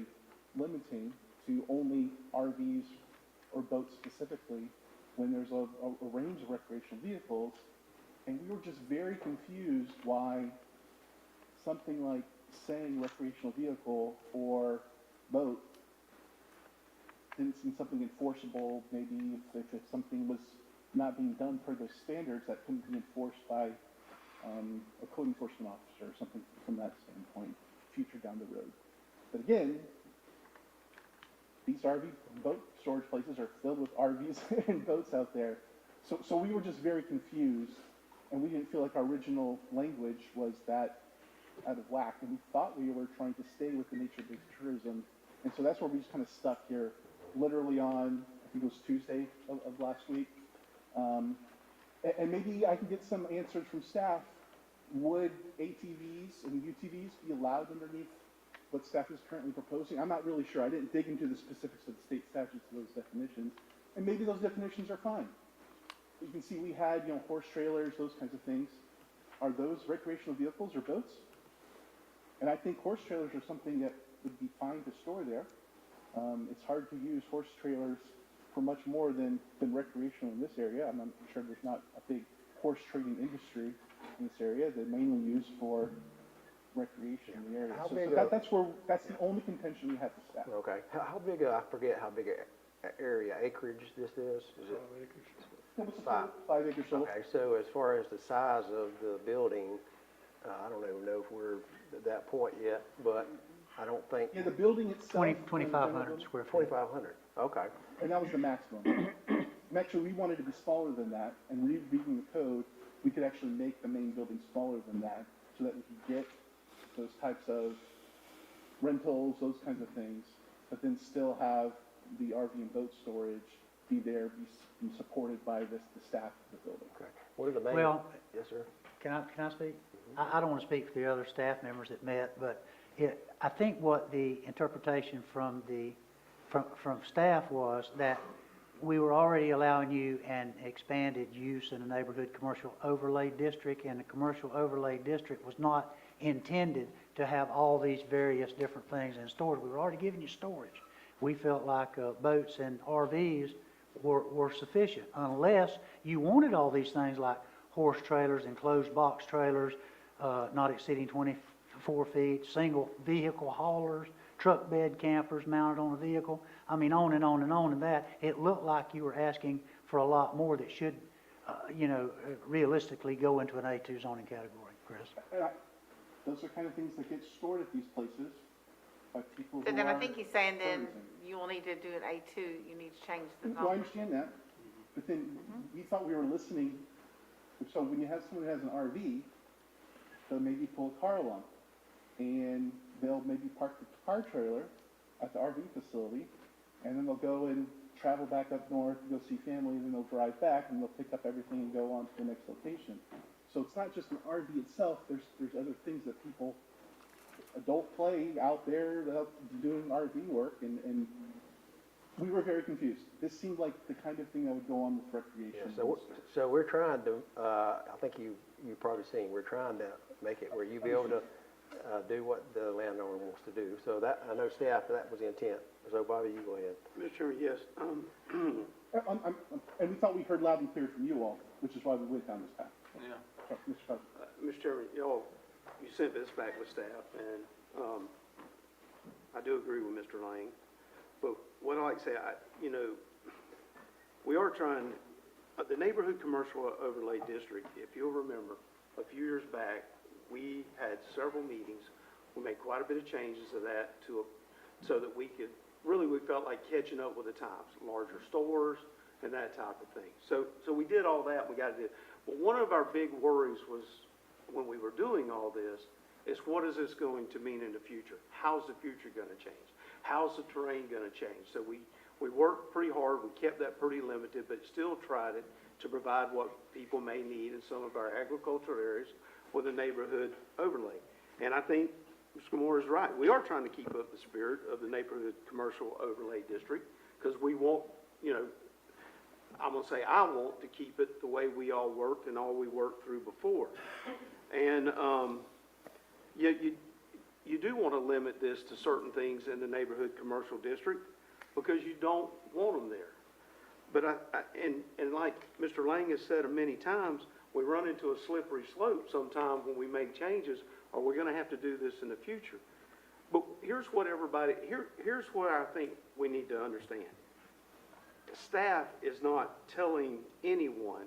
limiting to only RVs or boats specifically, when there's a range of recreational vehicles. And we were just very confused why something like saying recreational vehicle or boat didn't seem something enforceable. Maybe if something was not being done per those standards, that couldn't be enforced by a code enforcement officer or something from that standpoint, future down the road. But again, these RV boat storage places are filled with RVs and boats out there. So we were just very confused, and we didn't feel like our original language was that out of whack, and we thought we were trying to stay with the nature-based tourism. And so that's where we just kind of stuck here, literally on, I think it was Tuesday of last week. And maybe I can get some answers from staff. Would ATVs and UTVs be allowed underneath what staff is currently proposing? I'm not really sure. I didn't dig into the specifics of the state statutes of those definitions. And maybe those definitions are fine. You can see we had, horse trailers, those kinds of things. Are those recreational vehicles or boats? And I think horse trailers are something that would be fine to store there. It's hard to use horse trailers for much more than recreational in this area. I'm sure there's not a big horse trading industry in this area. They're mainly used for recreation in the area. How So big that's the only contention we had with staff. Okay, how big, I forget how big a area, acreage this is? Is it It was a Five. 5 acre solar. Okay, so as far as the size of the building, I don't even know if we're at that point yet, but I don't think, Yeah, the building itself. 2,500 square feet. 2,500, okay. And that was the maximum. Actually, we wanted to be smaller than that, and reading the code, we could actually make the main building smaller than that, so that we could get those types of rentals, those kinds of things, but then still have the RV and boat storage be there, be supported by the staff of the building. Okay. What are the main? Well- Yes, sir. Can I speak? I don't want to speak for the other staff members that met, but I think what the interpretation from staff was that we were already allowing you an expanded use in the neighborhood commercial overlay district, and the commercial overlay district was not intended to have all these various different things in storage. We were already giving you storage. We felt like boats and RVs were sufficient, unless you wanted all these things like horse trailers, enclosed box trailers, not exceeding 24 feet, single vehicle haulers, truck bed campers mounted on a vehicle. I mean, on and on and on, and that. It looked like you were asking for a lot more that should, realistically go into an A2 zoning category, Chris. And those are kind of things that get stored at these places by people who So then I are think he's saying then tourism. you will need to do an A2, you need to change the Well, I zone. understand that, but then we thought we were listening. So when you have someone who has an RV, they'll maybe pull a car along, and they'll maybe park the car trailer at the RV facility, and then they'll go and travel back up north, go see family, and then they'll drive back, and they'll pick up everything and go on to the next location. So it's not just an RV itself, there's other things that people, adult play out there, doing RV work, and we were very confused. This seemed like the kind of thing that would go on with Yeah, recreation. so we're trying to, I think you've probably seen, we're trying to make it where you be able to do what the landowner wants to do. So that, I know staff, that was the intent. So Bobby, you go ahead. Mr. Chairman, yes, And we thought we heard loud and clear from you all, which is why we went down this path. Yeah. So, Mr. President. Mr. Chairman, you sent this back with staff, and I do agree with Mr. Lang. But what I like to say, we are trying, the neighborhood commercial overlay district, if you'll remember, a few years back, we had several meetings. We made quite a bit of changes to that so that we could, really, we felt like catching up with the times, larger stores and that type of thing. So we did all that, we got to do. But one of our big worries was, when we were doing all this, is what is this going to mean in the future? How's the future going to change? How's the terrain going to change? So we worked pretty hard, we kept that pretty limited, but still tried it to provide what people may need in some of our agricultural areas with a neighborhood overlay. And I think Mr. Moore is right. We are trying to keep up the spirit of the neighborhood commercial overlay district, because we want, I'm going to say I want to keep it the way we all worked and all we worked through before. And you do want to limit this to certain things in the neighborhood commercial district because you don't want them there. But and like Mr. Lang has said many times, we run into a slippery slope sometime when we make changes. Are we going to have to do this in the future? But here's what here's what I think we need to understand. Staff is not telling anyone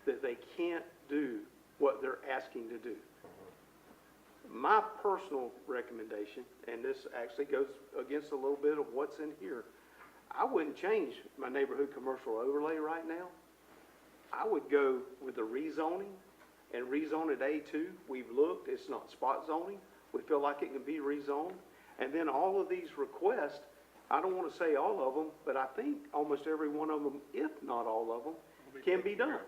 that they can't do what they're asking to do. My personal recommendation, and this actually goes against a little bit of what's in here, I wouldn't change my neighborhood commercial overlay right now. I would go with the rezoning and rezone it A2. We've looked, it's not spot zoning. We feel like it can be rezoned. And then all of these requests, I don't want to say all of them, but I think almost every one of them, if not all of them, can be done.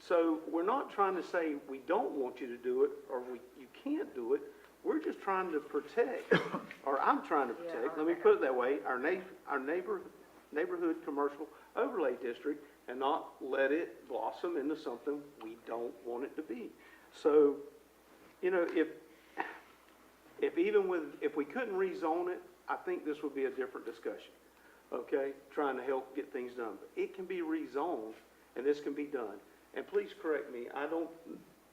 So we're not trying to say we don't want you to do it or you can't do it. We're just trying to protect, or I'm trying to protect, let me put it that way, our neighborhood commercial overlay district, and not let it blossom into something we don't want it to be. So, if we couldn't rezone it, I think this would be a different discussion, okay? Trying to help get things done. But it can be rezoned, and this can be done. And please correct me,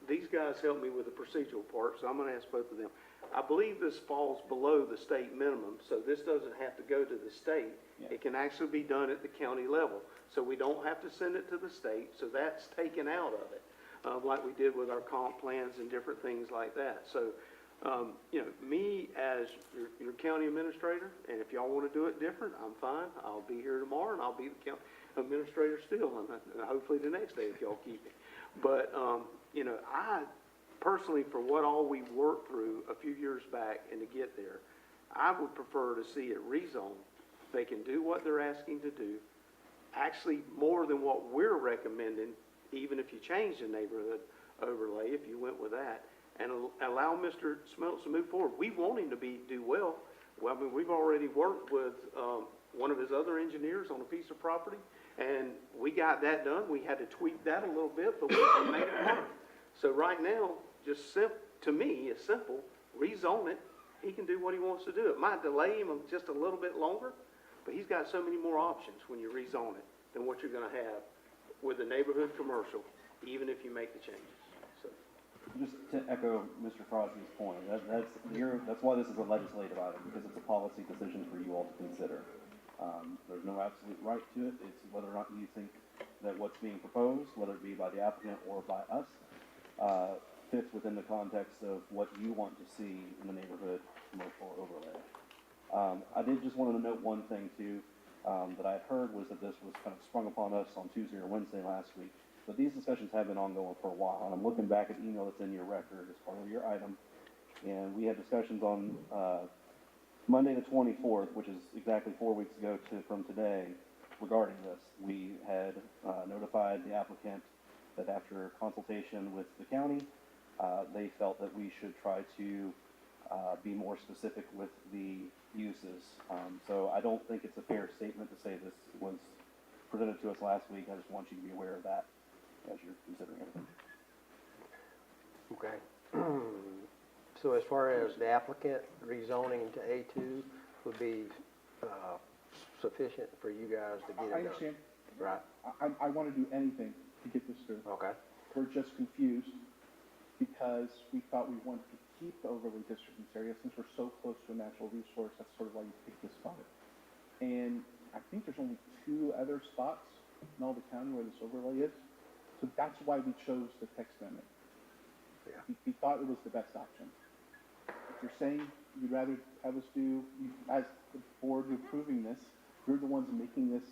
these guys help me with the procedural part, so I'm gonna ask both of them. I believe this falls below the state minimum, so this doesn't have to go to the state. It can actually be done at the county level. So we don't have to send it to the state, so that's taken out of it, like we did with our comp plans and different things like that. So, you know, me as your county administrator, and if y'all want to do it different, I'm fine. I'll be here tomorrow, and I'll be the county administrator still, and hopefully the next day if y'all keep me. But, you know, I personally, for what all we worked through a few years back and to get there, I would prefer to see it rezoned. They can do what they're asking to do, actually more than what we're recommending, even if you change the neighborhood overlay, if you went with that, and allow Mr. Smeltz to move forward. We want him to do well. Well, I mean, we've already worked with, one of his other engineers on a piece of property, and we got that done. We had to tweak that a little bit, but we made it work. So right now, to me, it's simple, rezone it. He can do what he wants to do. It might delay him just a little bit longer, but he's got so many more options when you rezone it than what you're gonna have with the neighborhood commercial, even if you make the changes, so. Just to echo Mr. Crosby's point, that's why this is a legislative item, because it's a policy decision for you all to consider. There's no absolute right to it. It's whether or not you think that what's being proposed, whether it be by the applicant or by us, fits within the context of what you want to see in the neighborhood commercial overlay. I did just want to note one thing too, that I heard was that this was kind of sprung upon us on Tuesday or Wednesday last week. But these discussions have been ongoing for a while, and I'm looking back at the email that's in your record as part of your item. And we had discussions on Monday the 24th, which is exactly 4 weeks ago from today, regarding this. We had notified the applicant that after consultation with the county, they felt that we should try to be more specific with the uses. So I don't think it's a fair statement to say this was presented to us last week. I just want you to be aware of that as you're considering everything. Okay. So as far as the applicant rezoning to A2 would be sufficient for you guys to get it done? I understand. Right, I want to do anything to get this through. okay. We're just confused because we thought we wanted to keep the overlay district in this area since we're so close to a natural resource. That's sort of why you picked this spot. And I think there's only 2 other spots in all the county where this overlay is. So that's why we chose the text amendment. Yeah. We thought it was the best option. If you're saying you'd rather have us do, as the board approving this, you're the ones making this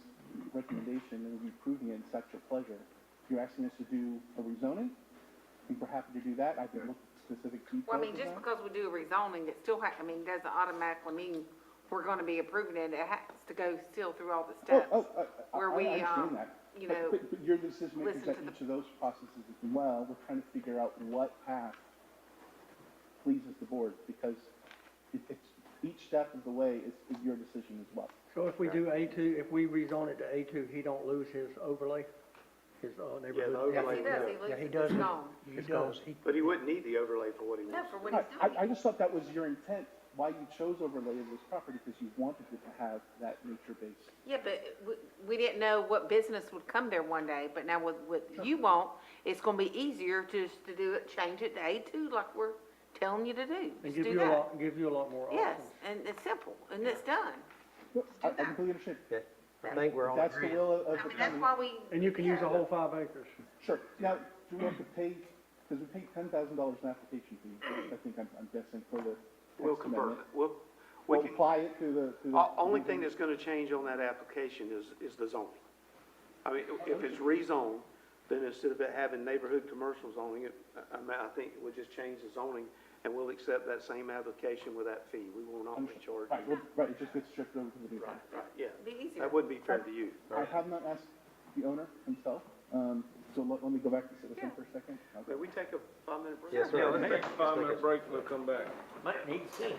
recommendation and we're approving it, and it's at your pleasure. If you're asking us to do a rezoning, I think we're happy to do that. I can look at specific details Well, I mean, of just that. because we do a rezoning, it still doesn't automatically mean we're gonna be approving it. It has to go still through all the steps. Where we, I understand that. you But- know, But your decision makers listen at to the- each of those processes as well, we're trying to figure out what path pleases the board, because it's, each step of the way is your decision as well. So if we do A2, if we rezone it to A2, he don't lose his overlay, his neighborhood? overlay. Yes, he does, he Yeah, he loses, does. it's gone. He It's does. gone. He, But he wouldn't need the overlay for what he No, wants. for what he's I doing. just thought that was your intent, why you chose overlay of this property, because you wanted it to have that nature base. Yeah, but we didn't know what business would come there one day, but now with what you want, it's gonna be easier just to do it, change it to A2 like we're telling you to do. And Just give do you a that. lot, give you a lot more Yes, options. and it's simple, and it's done. I completely understand. Okay. I think we're If on that's the agreement. will of I the mean, that's county. why we. And you can use yeah. the whole 5 acres. Sure. Now, do we have to pay, because we paid $10,000 in application fee, I think I'm guessing, for the We'll text convert amendment. it. We'll We'll apply it to the. only ththing that's gonna change on that application is the zoning. I mean, if it's rezoned, then instead of it having neighborhood commercial zoning, I think it would just change the zoning, and we'll accept that same application with that fee. We will not Understood. charge Right, you. well, right, it just gets shifted over to the new Right, one. right, yeah. Be easier. That wouldn't be fair to you. I have not asked the owner himself, so let me go back to sit with him for a second. May we take a 5-minute break? Yes, sir. Yeah, let's take a 5-minute break and we'll come back. Might need to.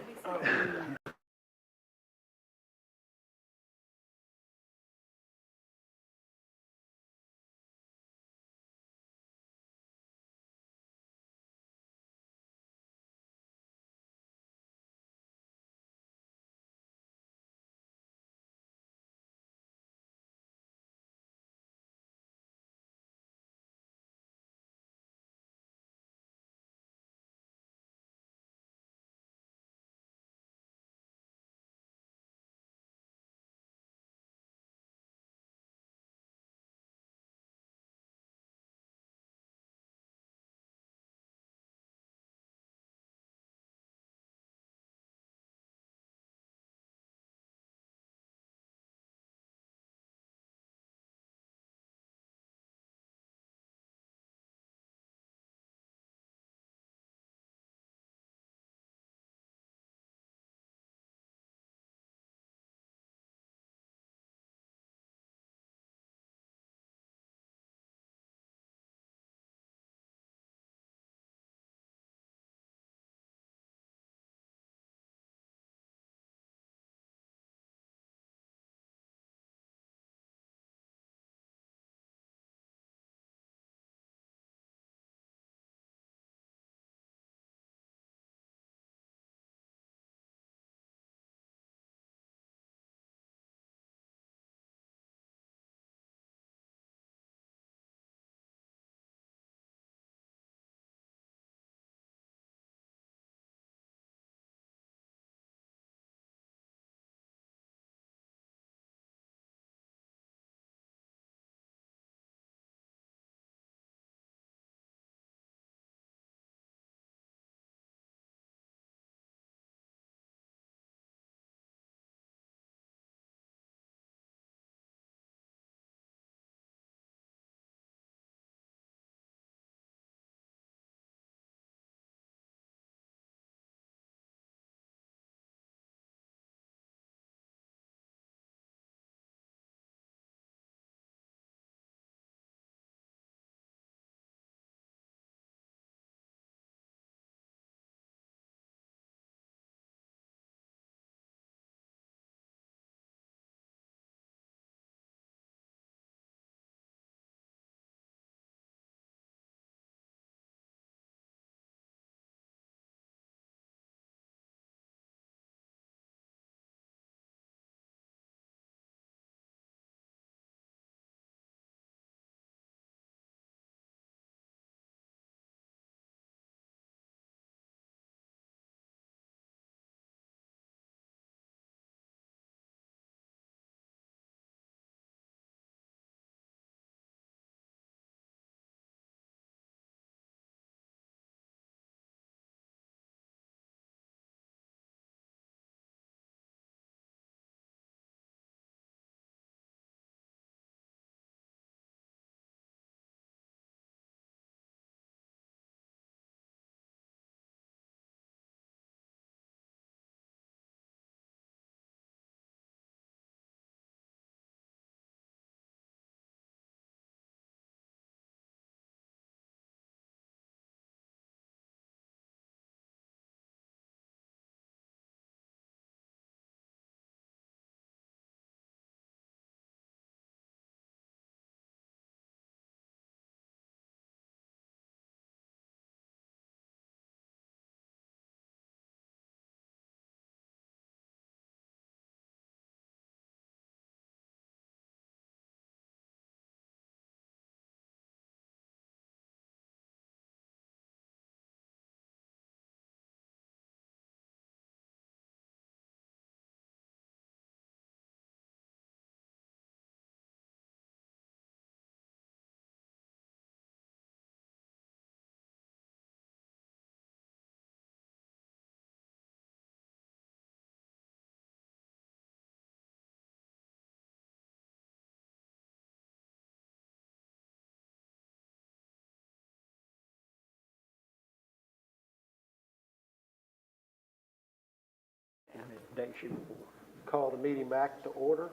day shift before. Call the meeting back to order.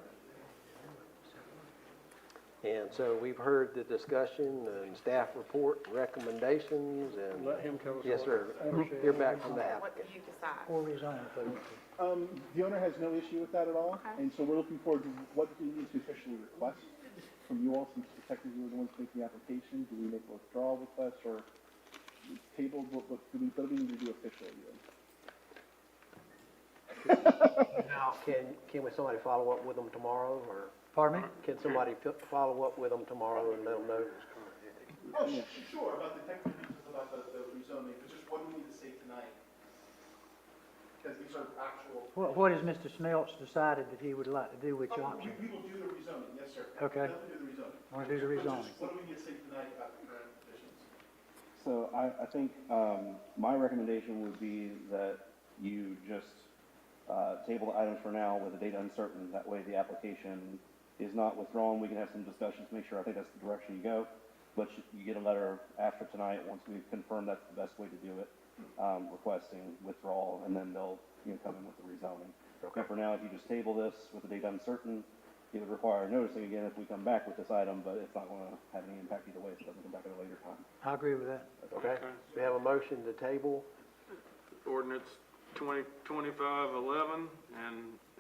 And so we've heard the discussion and staff report, recommendations, and, Let him tell us. yes, what sir, ownership- hear back from the What do applicant. you decide? Or resign if they want to. The owner has no issue with that at all, Okay. and so we're looking forward to what do we need to officially request from you all, since technically we're the ones making the application. Do we make a withdrawal request or table, what do we need to do officially then? Now, can somebody follow up with them tomorrow, or Pardon me? can somebody follow up with them tomorrow and let them know? Oh, sure, about the technical details about the rezoning, but just what do we need to say tonight? Because these are actual. What has Mr. Smelts decided that he would like to do with your Oh, option? we will do the rezoning, yes, sir. Okay. Definitely do the rezoning. Want to do the But rezoning? just what do we need to say tonight about the current conditions? So I think my recommendation would be that you just table the items for now with a date uncertain. That way the application is not withdrawn. We can have some discussions, make sure, I think that's the direction you go. But you get a letter after tonight, once we've confirmed that's the best way to do it, requesting withdrawal, and then they'll, come in with the rezoning. Okay. But for now, if you just table this with a date uncertain, it would require noticing again if we come back with this item, but it's not going to have any impact either way, so it doesn't come back at a later time. I agree with that. Okay, we have a motion to table. Ordinance 2025-11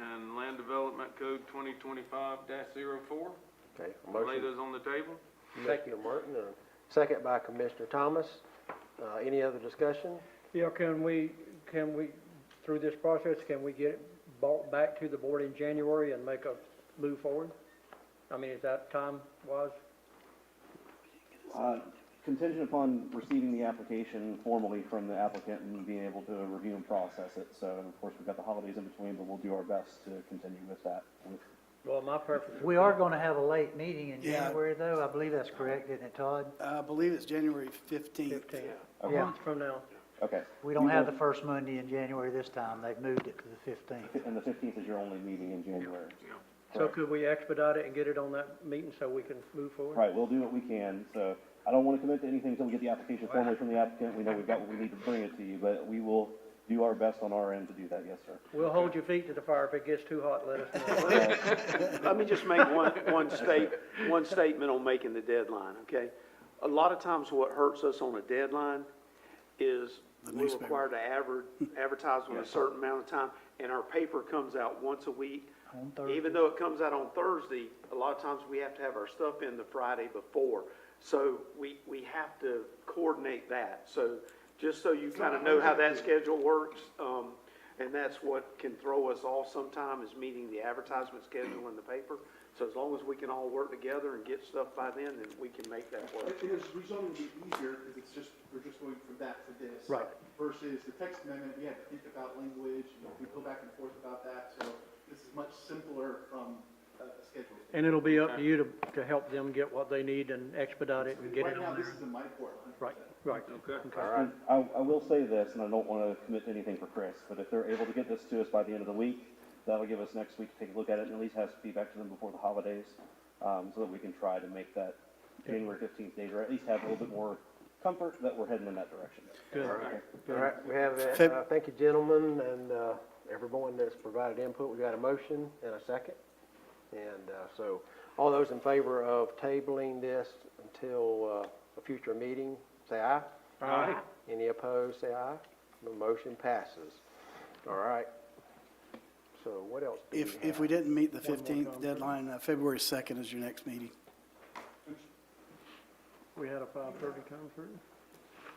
and Land Development Code 2025-04. Okay, a Lay motion. those on the table. Commissioner Martin, second by Commissioner Thomas. Any other discussion? Yeah, can we, through this process, can we get it brought back to the board in January and make a move forward? I mean, is that time-wise? Contingent upon receiving the application formally from the applicant and being able to review and process it. So, of course, we've got the holidays in between, but we'll do our best to continue with that. Well, my preference. We are going to have a late meeting in Yeah. January, though. I believe that's correct, isn't it, Todd? I believe it's January 15th. 15, a Yeah. month from now. Okay. We don't have the first Monday in January this time. They've moved it to the 15th. And the 15th is your only meeting in January. So could we expedite it and get it on that meeting so we can move forward? Right, we'll do what we can. So I don't want to commit to anything until we get the application formally from the applicant. We know we've got what we need to bring it to you, but we will do our best on our end to do that, yes, sir. We'll hold your feet to the fire. If it gets too hot, let us know. Let me just make one statement on making the deadline, okay? A lot of times what hurts us on a deadline is The we're newspaper. required to advertise on a certain amount of time, and our paper comes out once a week. On Thursday. Even though it comes out on Thursday, a lot of times we have to have our stuff in the Friday before. So we have to coordinate that. So just so you kind of know how that schedule works, and that's what can throw us off sometime is meeting the advertisement schedule in the paper. So as long as we can all work together and get stuff by then we can make that work. It is rezoning would be easier because we're just going from that to this. Right. Versus the text amendment, we had to think about language, we go back and forth about that, so this is much simpler from a schedule. And it'll be up to you to help them get what they need and expedite it and get it Right now, on this there. is in my court, 100%. Right. Okay. All right. I will say this, and I don't want to commit to anything for Chris, but if they're able to get this to us by the end of the week, that'll give us next week to take a look at it and at least have some feedback to them before the holidays, so that we can try to make that January 15th date, or at least have a little bit more comfort that we're heading in that direction. Good. All right, we have that. Thank you, gentlemen, and everyone that's provided input. We got a motion and a second. And so all those in favor of tabling this until a future meeting, say aye. Aye. Any opposed, say aye. The motion passes. All right. So what else do we have? If we didn't meet the 15th deadline, February 2nd is your next meeting. We had a 5:30 concert.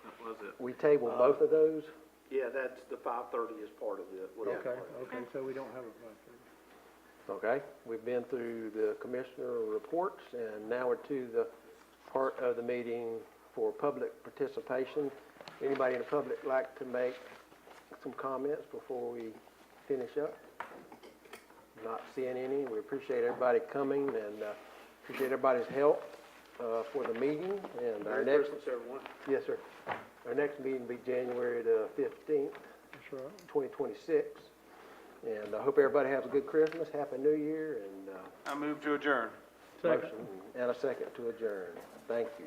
That was it. We tabled both of those? Yeah, that's the 5:30 is part of it. Okay, so we don't have a 5:30. Okay, we've been through the commissioner reports, and now we're to the part of the meeting for public participation. Anybody in the public like to make some comments before we finish up? Not seeing any. We appreciate everybody coming and appreciate everybody's help for the meeting. And our Merry next, Christmas, everyone. yes, sir. Our next meeting will be January the 15th, That's right. 2026. And I hope everybody has a good Christmas, Happy New Year, and I move to adjourn. Second. motion and a second to adjourn. Thank you.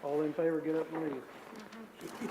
All in favor, get up and leave.